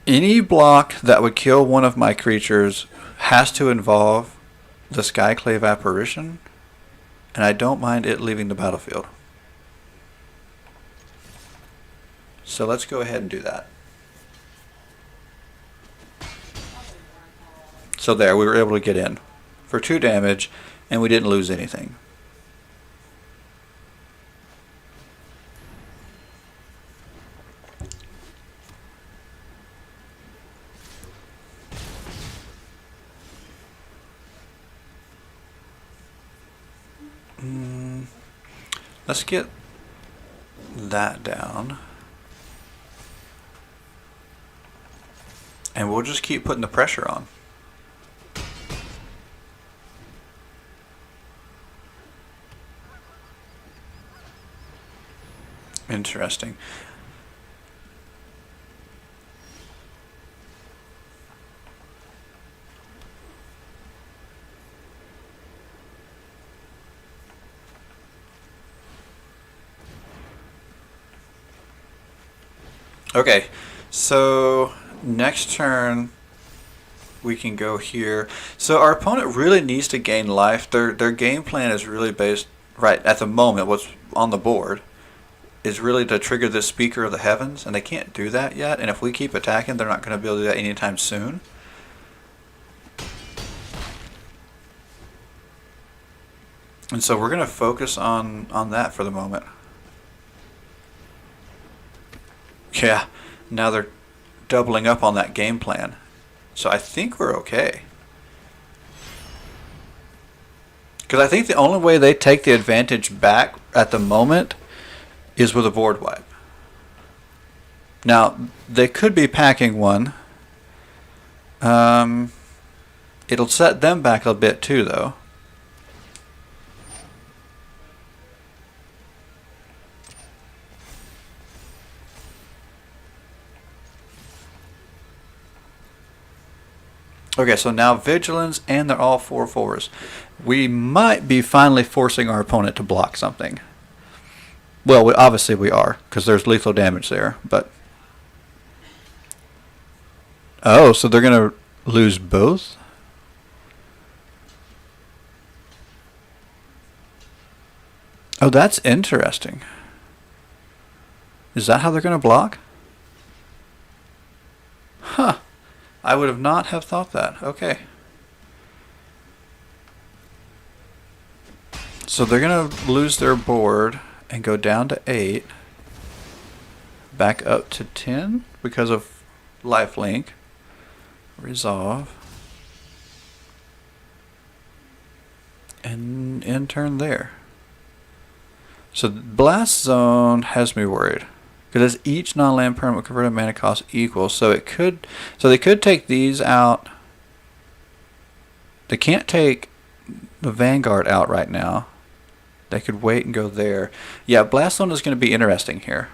any block that would kill one of my creatures has to involve the Skyclave Apparition, and I don't mind it leaving the battlefield. So let's go ahead and do that. So there, we were able to get in for 2 damage, and we didn't lose anything. Let's get that down. And we'll just keep putting the pressure on. Interesting. Okay, so next turn we can go here. So our opponent really needs to gain life. Their game plan is really based right at the moment. What's on the board is really to trigger the Speaker of the Heavens, and they can't do that yet. And if we keep attacking, they're not going to be able to do that anytime soon. And so we're going to focus on that for the moment. Yeah, now they're doubling up on that game plan. So I think we're okay. Because I think the only way they take the advantage back at the moment is with a board wipe. Now, they could be packing one. It'll set them back a bit too, though. Okay, so now Vigilance, and they're all 4/4s. We might be finally forcing our opponent to block something. Well, obviously we are, because there's lethal damage there, but... Oh, so they're going to lose both? Oh, that's interesting. Is that how they're going to block? Huh. I would have not have thought that. Okay. So they're going to lose their board and go down to 8. Back up to 10 because of lifelink. Resolve. And end turn there. So Blast Zone has me worried. Because each non-land permanent converted mana cost equals, so they could take these out. They can't take the Vanguard out right now. They could wait and go there. Yeah, Blast Zone is going to be interesting here.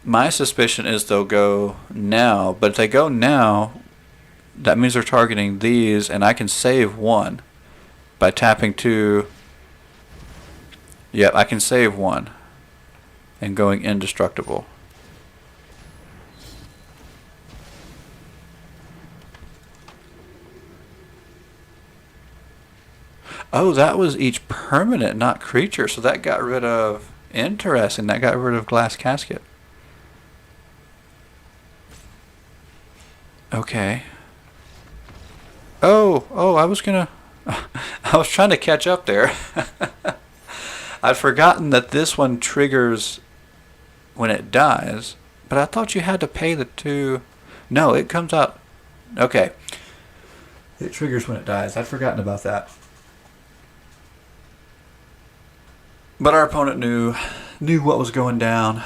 My suspicion is they'll go now, but if they go now, that means they're targeting these, and I can save one by tapping 2. Yep, I can save one. And going indestructible. Oh, that was each permanent, not creature. So that got rid of... Interesting. That got rid of Glass Casket. Okay. Oh, I was gonna... I was trying to catch up there. I'd forgotten that this one triggers... when it dies, but I thought you had to pay the 2. No, it comes out. Okay. It triggers when it dies. I'd forgotten about that. But our opponent knew what was going down.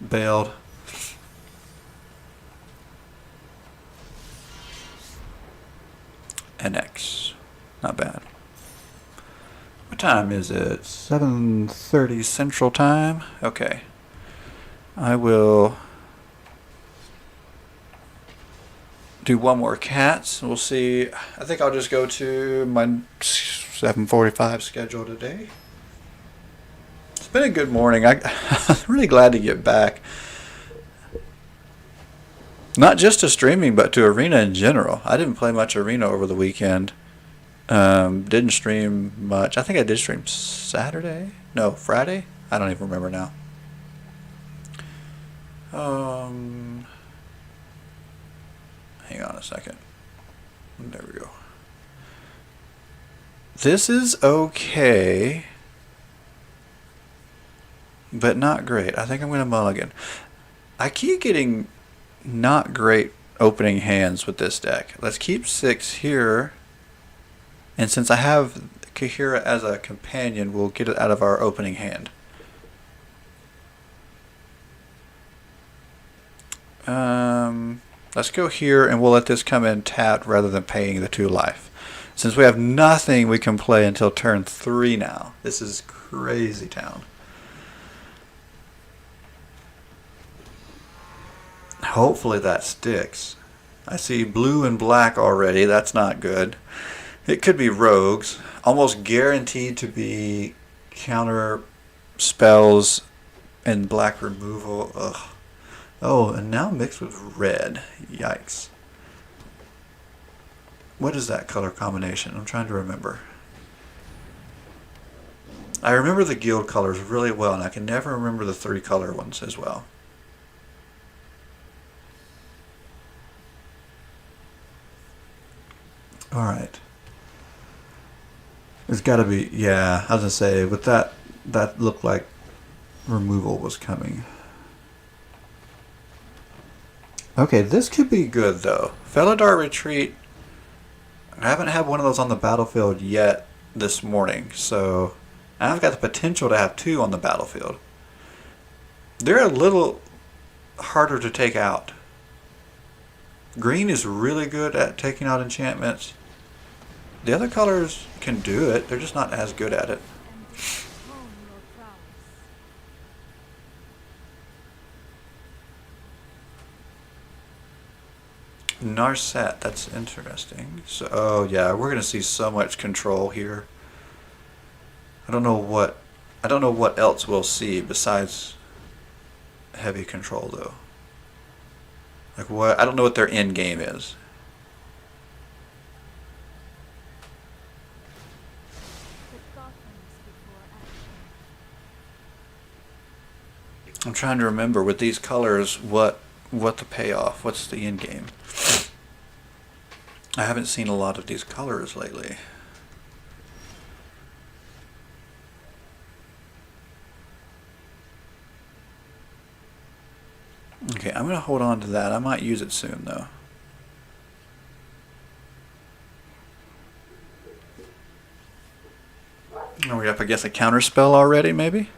Bailed. NX. Not bad. What time is it? 7:30 Central Time. Okay. I will do one more Cats. We'll see. I think I'll just go to my 7:45 schedule today. It's been a good morning. I'm really glad to get back. Not just to streaming, but to Arena in general. I didn't play much Arena over the weekend. Didn't stream much. I think I did stream Saturday? No, Friday? I don't even remember now. Hang on a second. There we go. This is okay, but not great. I think I'm going to mulligan. I keep getting not great opening hands with this deck. Let's keep 6 here. And since I have Kahira as a companion, we'll get it out of our opening hand. Let's go here and we'll let this come in tapped rather than paying the 2 life. Since we have nothing we can play until turn 3 now. This is crazy town. Hopefully that sticks. I see blue and black already. That's not good. It could be rogues. Almost guaranteed to be counter spells and black removal. Ugh. Oh, and now mixed with red. Yikes. What is that color combination? I'm trying to remember. I remember the guild colors really well, and I can never remember the 3 color ones as well. Alright. It's gotta be, yeah, I was gonna say, with that looked like removal was coming. Okay, this could be good though. Felidar Retreat, I haven't had one of those on the battlefield yet this morning, so I've got the potential to have 2 on the battlefield. They're a little harder to take out. Green is really good at taking out enchantments. The other colors can do it, they're just not as good at it. Narset, that's interesting. So, oh yeah, we're gonna see so much control here. I don't know what else we'll see besides heavy control though. Like what? I don't know what their end game is. I'm trying to remember with these colors what the payoff, what's the end game. I haven't seen a lot of these colors lately. Okay, I'm going to hold on to that. I might use it soon though. Are we up against a counter spell already maybe?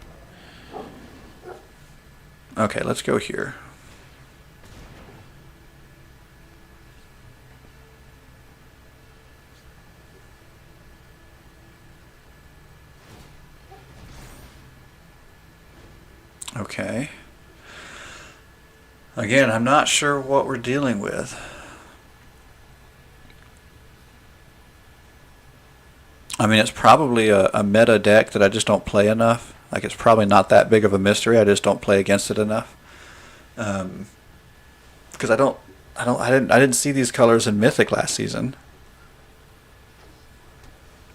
Okay, let's go here. Okay. Again, I'm not sure what we're dealing with. I mean, it's probably a meta deck that I just don't play enough. Like, it's probably not that big of a mystery. I just don't play against it enough. Because I didn't see these colors in Mythic last season.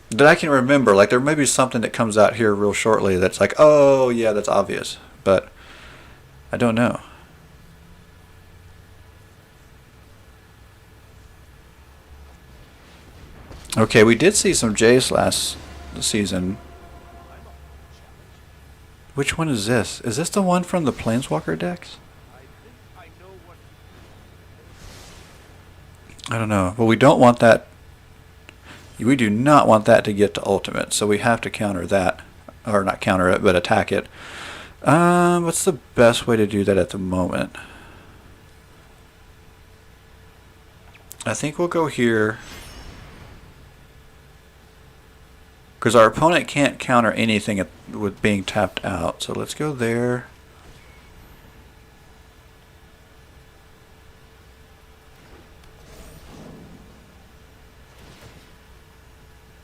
That I can remember. Like, there may be something that comes out here real shortly that's like, oh yeah, that's obvious. But I don't know. Okay, we did see some Jace last season. Which one is this? Is this the one from the Planeswalker decks? I don't know. But we don't want that. We do not want that to get to ultimate, so we have to counter that. Or not counter it, but attack it. What's the best way to do that at the moment? I think we'll go here. Because our opponent can't counter anything with being tapped out. So let's go there.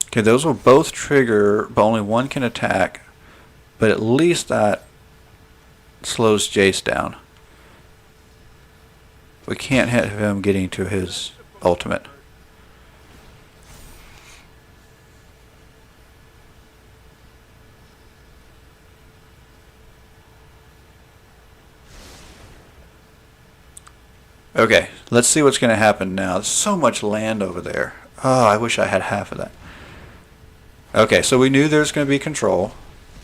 Okay, those will both trigger, but only one can attack. But at least that slows Jace down. We can't hit him getting to his ultimate. Okay, let's see what's going to happen now. There's so much land over there. Oh, I wish I had half of that. Okay, so we knew there's going to be control.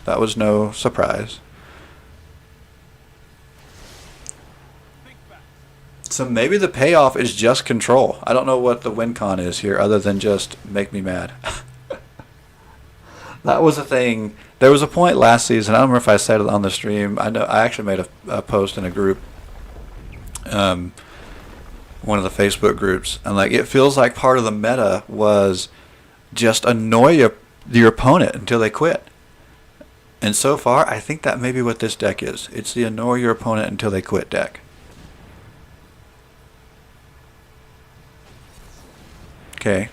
That was no surprise. So maybe the payoff is just control. I don't know what the win con is here other than just make me mad. That was a thing. There was a point last season. I don't remember if I said it on the stream. I know I actually made a post in a group, um, one of the Facebook groups, and like it feels like part of the meta was just annoy your opponent until they quit. And so far, I think that may be what this deck is. It's the annoy your opponent until they quit deck. Okay.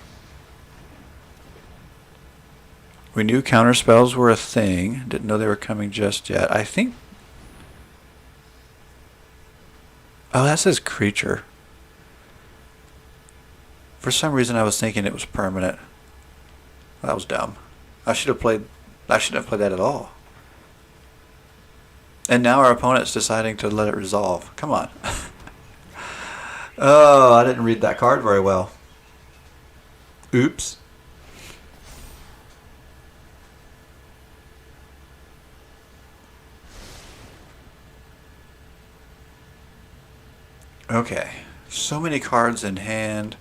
We knew counter spells were a thing. Didn't know they were coming just yet. I think... Oh, that says creature. For some reason I was thinking it was permanent. That was dumb. I shouldn't have played that at all. And now our opponent's deciding to let it resolve. Come on. Oh, I didn't read that card very well. Oops. Okay. So many cards in hand.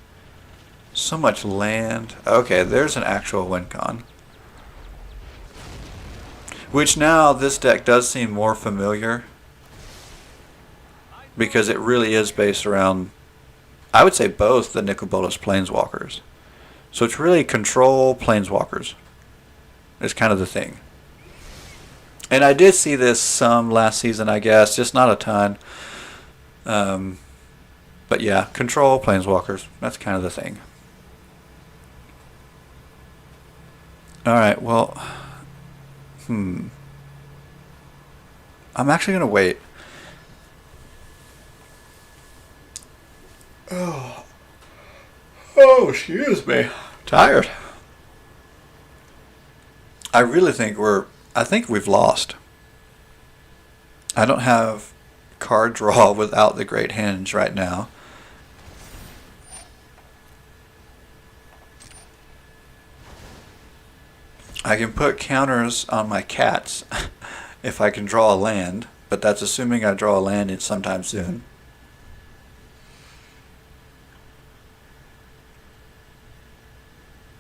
So much land. Okay, there's an actual win con. Which now this deck does seem more familiar. Because it really is based around, I would say, both the Nicol Bolas Planeswalkers. So it's really control Planeswalkers. Is kind of the thing. And I did see this some last season, I guess. Just not a ton. But yeah, control Planeswalkers. That's kind of the thing. Alright, well... I'm actually going to wait. Oh, excuse me. Tired. I really think I think we've lost. I don't have card draw without the Great Henge right now. I can put counters on my cats if I can draw a land, but that's assuming I draw a land sometime soon.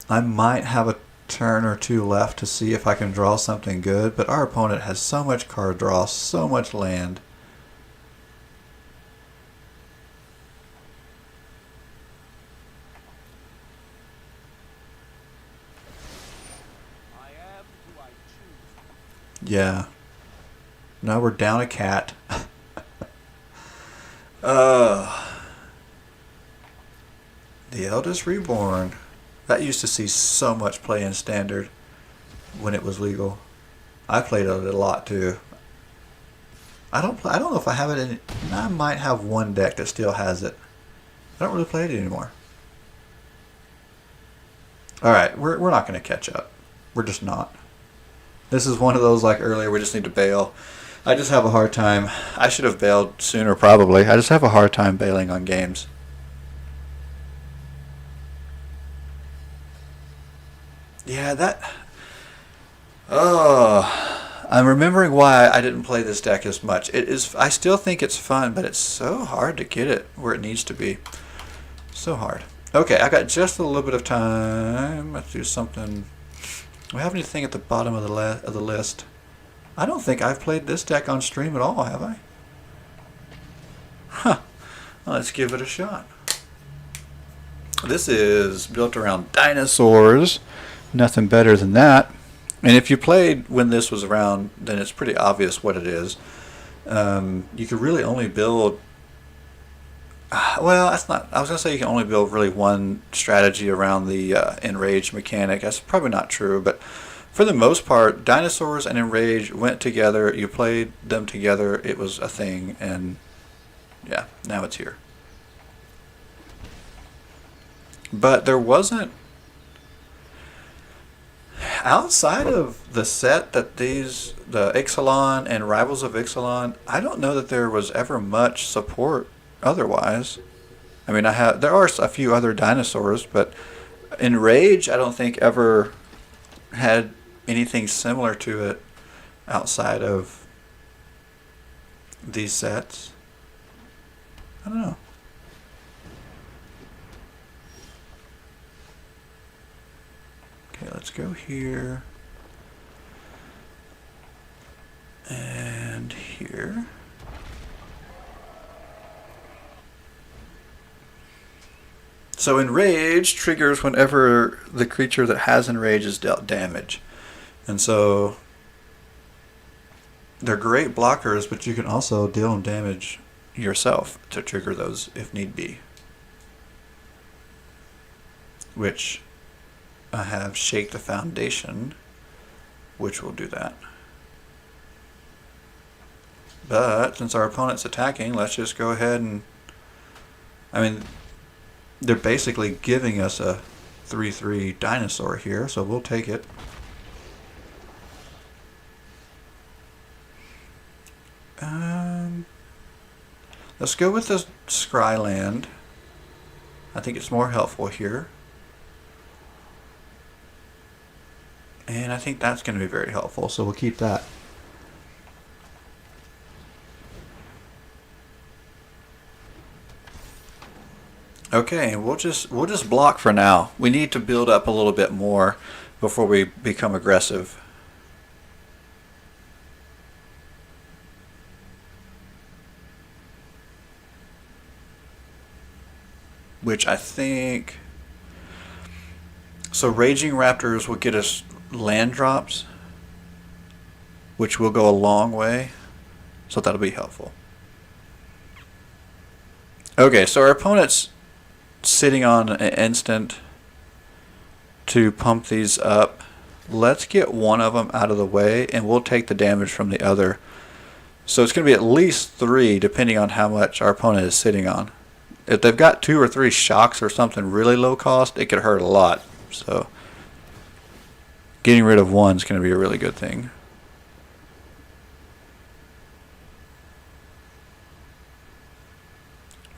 I might have a turn or two left to see if I can draw something good, but our opponent has so much card draw, so much land. Yeah. Now we're down a cat. The Eldest Reborn. That used to see so much play in Standard when it was legal. I played it a lot too. I don't know if I have it in. I might have one deck that still has it. I don't really play it anymore. All right, we're not going to catch up. We're just not. This is one of those like earlier. We just need to bail. I just have a hard time. I should have bailed sooner probably. I just have a hard time bailing on games. Yeah, that... Oh, I'm remembering why I didn't play this deck as much. It is. I still think it's fun, but it's so hard to get it where it needs to be. So hard. Okay, I got just a little bit of time. Let's do something. Do we have anything at the bottom of the list? I don't think I've played this deck on stream at all, have I? Huh. Well, let's give it a shot. This is built around dinosaurs. Nothing better than that. And if you played when this was around, then it's pretty obvious what it is. You could really only build... Well, that's not... I was going to say you can only build really one strategy around the Enrage mechanic. That's probably not true, but for the most part, dinosaurs and Enrage went together. You played them together. It was a thing, and yeah, now it's here. But there wasn't... Outside of the set that the Ixalan and Rivals of Ixalan, I don't know that there was ever much support otherwise. I mean, there are a few other dinosaurs, but Enrage I don't think ever had anything similar to it outside of these sets. I don't know. Okay, let's go here. So enrage triggers whenever the creature that has enrage is dealt damage. And so they're great blockers, but you can also deal them damage yourself to trigger those if need be. Which I have Shake the Foundation, which will do that. But since our opponent's attacking, let's just go ahead and... I mean, they're basically giving us a 3/3 dinosaur here, so we'll take it. Let's go with the Scryland. I think it's more helpful here. And I think that's going to be very helpful, so we'll keep that. Okay, we'll just block for now. We need to build up a little bit more before we become aggressive. Which I think... So Raging Raptors will get us land drops, which will go a long way, so that'll be helpful. Okay, so our opponent's sitting on an instant to pump these up. Let's get one of them out of the way, and we'll take the damage from the other. So it's going to be at least 3, depending on how much our opponent is sitting on. If they've got 2 or 3 shocks or something really low cost, it could hurt a lot. So getting rid of one is going to be a really good thing.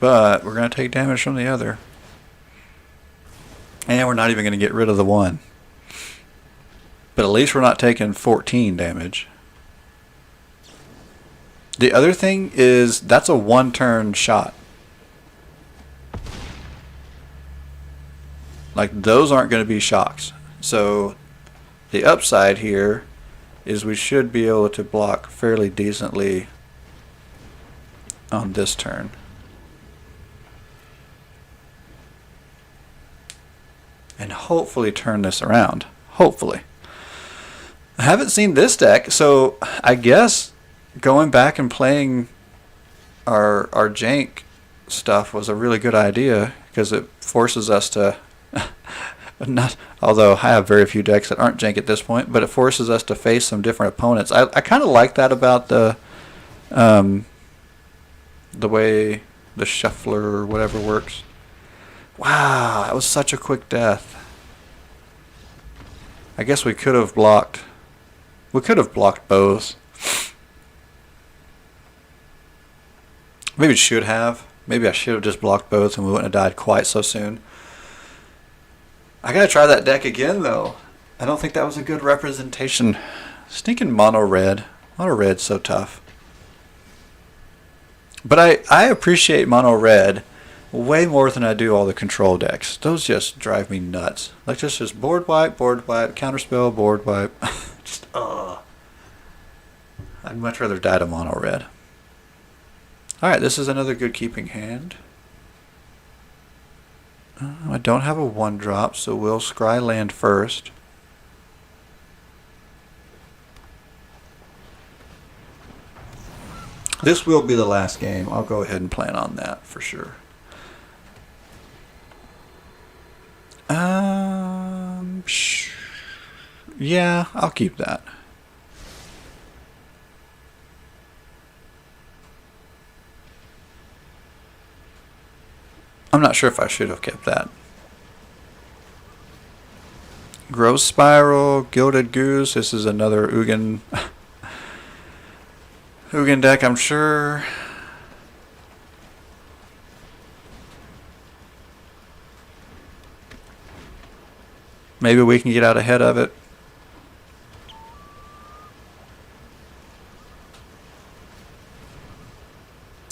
But we're going to take damage from the other. And we're not even going to get rid of the one. But at least we're not taking 14 damage. The other thing is that's a 1-turn shot. Like, those aren't going to be shocks. So the upside here is we should be able to block fairly decently on this turn. And hopefully turn this around. Hopefully. I haven't seen this deck, so I guess going back and playing our jank stuff was a really good idea, because it forces us to not, although I have very few decks that aren't jank at this point, but it forces us to face some different opponents. I kind of like that about the way the shuffler or whatever works. Wow, that was such a quick death. I guess we could have blocked. We could have blocked both. Maybe should have. Maybe I should have just blocked both and we wouldn't have died quite so soon. I gotta try that deck again though. I don't think that was a good representation. Stinking mono red. Mono red's so tough. But I appreciate mono red way more than I do all the control decks. Those just drive me nuts. Like just board wipe, counterspell, board wipe. Just I'd much rather die to mono red. Alright, this is another good keeping hand. I don't have a 1-drop, so we'll scry land first. This will be the last game. I'll go ahead and plan on that for sure. Yeah, I'll keep that. I'm not sure if I should have kept that. Growth Spiral, Gilded Goose. This is another Ugin Ugin deck, I'm sure. Maybe we can get out ahead of it.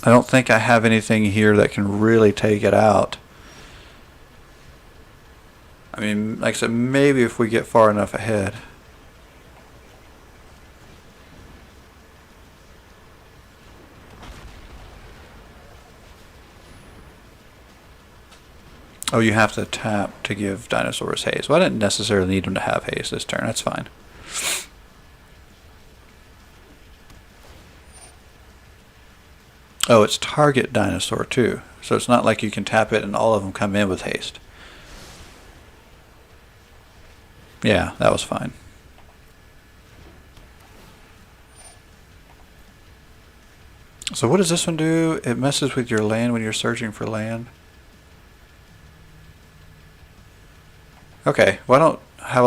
I don't think I have anything here that can really take it out. I mean, like I said, maybe if we get far enough ahead. Oh, you have to tap to give dinosaurs haste. Well, I didn't necessarily need them to have haste this turn. That's fine. Oh, it's target dinosaur too. So it's not like you can tap it and all of them come in with haste. Yeah, that was fine. So what does this one do? It messes with your land when you're searching for land. Okay, well I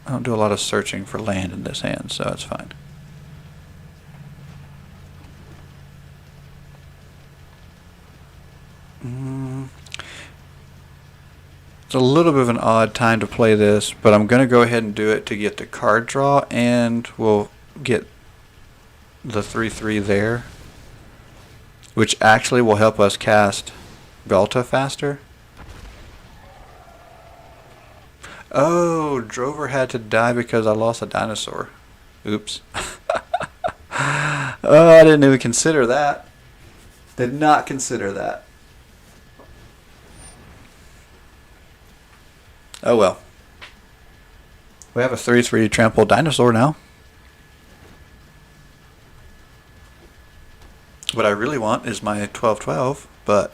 don't do a lot of searching for land in this hand, so it's fine. It's a little bit of an odd time to play this, but I'm going to go ahead and do it to get the card draw, and we'll get the 3/3 there, which actually will help us cast Ghalta faster. Oh, Drover had to die because I lost a dinosaur. Oops. Oh, I didn't even consider that. Did not consider that. Oh well. We have a 3/3 trample dinosaur now. What I really want is my 12/12, but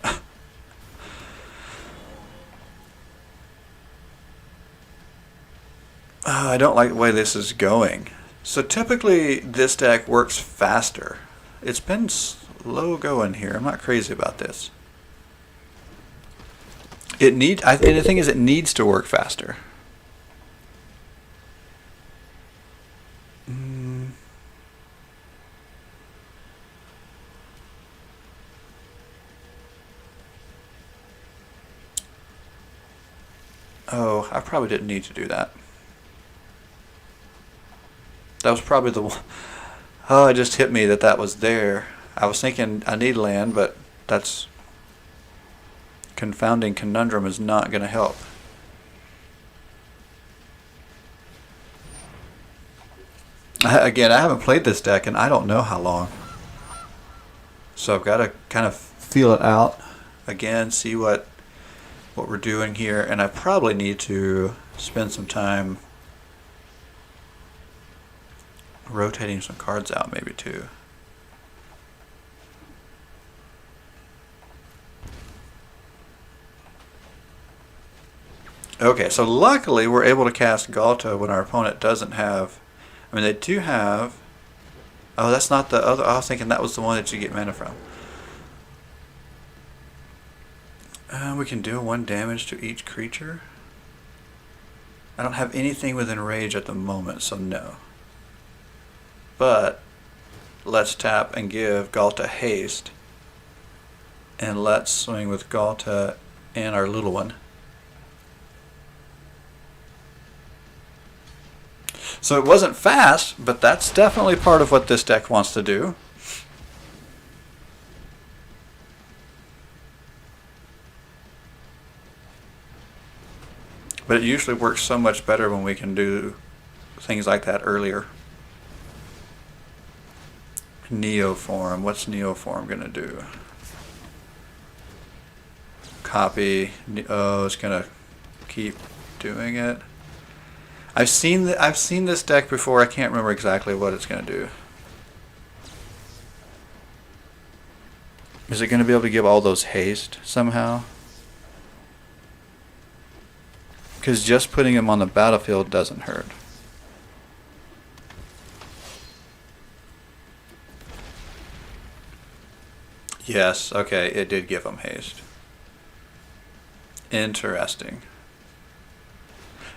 I don't like the way this is going. So typically this deck works faster. It's been slow going here. I'm not crazy about this. And the thing is, it needs to work faster. Oh, I probably didn't need to do that. That was probably the one. Oh, it just hit me that was there. I was thinking I need land, but that's confounding conundrum is not going to help. Again, I haven't played this deck and I don't know how long. So I've got to kind of feel it out. Again, see what we're doing here. And I probably need to spend some time rotating some cards out maybe too. Okay, so luckily we're able to cast Ghalta when our opponent doesn't have. I mean, they do have. Oh, that's not the other. I was thinking that was the one that you get mana from. We can do 1 damage to each creature. I don't have anything within range at the moment, so no. But let's tap and give Ghalta haste. And let's swing with Ghalta and our little one. So it wasn't fast, but that's definitely part of what this deck wants to do. But it usually works so much better when we can do things like that earlier. Neoform. What's Neoform going to do? Copy. Oh, it's going to keep doing it. I've seen this deck before. I can't remember exactly what it's going to do. Is it going to be able to give all those haste somehow? Because just putting him on the battlefield doesn't hurt. Yes, okay, it did give him haste. Interesting.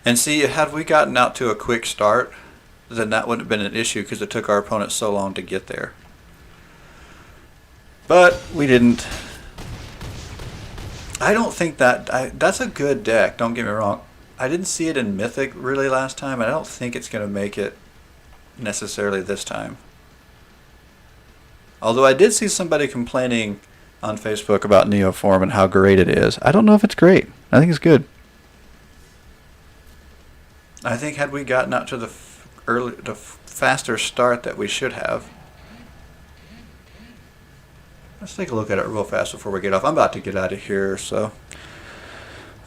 And see, had we gotten out to a quick start, then that wouldn't have been an issue because it took our opponent so long to get there. But we didn't. I don't think that's a good deck, don't get me wrong. I didn't see it in Mythic really last time, and I don't think it's going to make it necessarily this time. Although I did see somebody complaining on Facebook about Neoform and how great it is. I don't know if it's great. I think it's good. I think had we gotten out to the faster start that we should have. Let's take a look at it real fast before we get off. I'm about to get out of here, so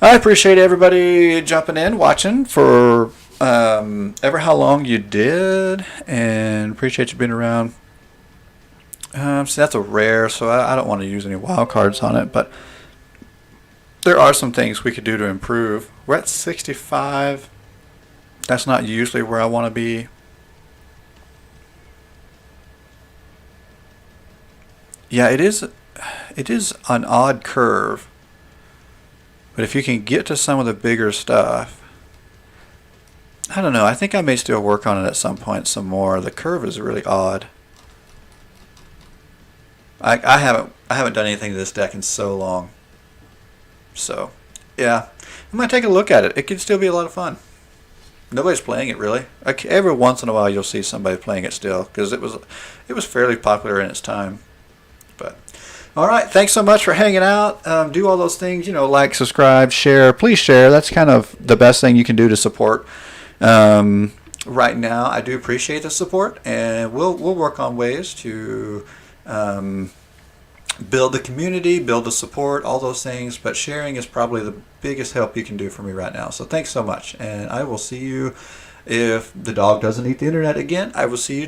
I appreciate everybody jumping in, watching for ever how long you did, and appreciate you being around. So that's a rare, so I don't want to use any wild cards on it, but there are some things we could do to improve. We're at 65. That's not usually where I want to be. Yeah, it is an odd curve. But if you can get to some of the bigger stuff, I don't know. I think I may still work on it at some point some more. The curve is really odd. I haven't done anything to this deck in so long. So, yeah, I'm gonna take a look at it. It could still be a lot of fun. Nobody's playing it really. Every once in a while you'll see somebody playing it still because it was fairly popular in its time. But all right, thanks so much for hanging out. Do all those things, like, subscribe, share. Please share. That's kind of the best thing you can do to support. Right now, I do appreciate the support, and we'll work on ways to build the community, build the support, all those things. But sharing is probably the biggest help you can do for me right now. So thanks so much, and I will see you. If the dog doesn't eat the internet again, I will see you tomorrow.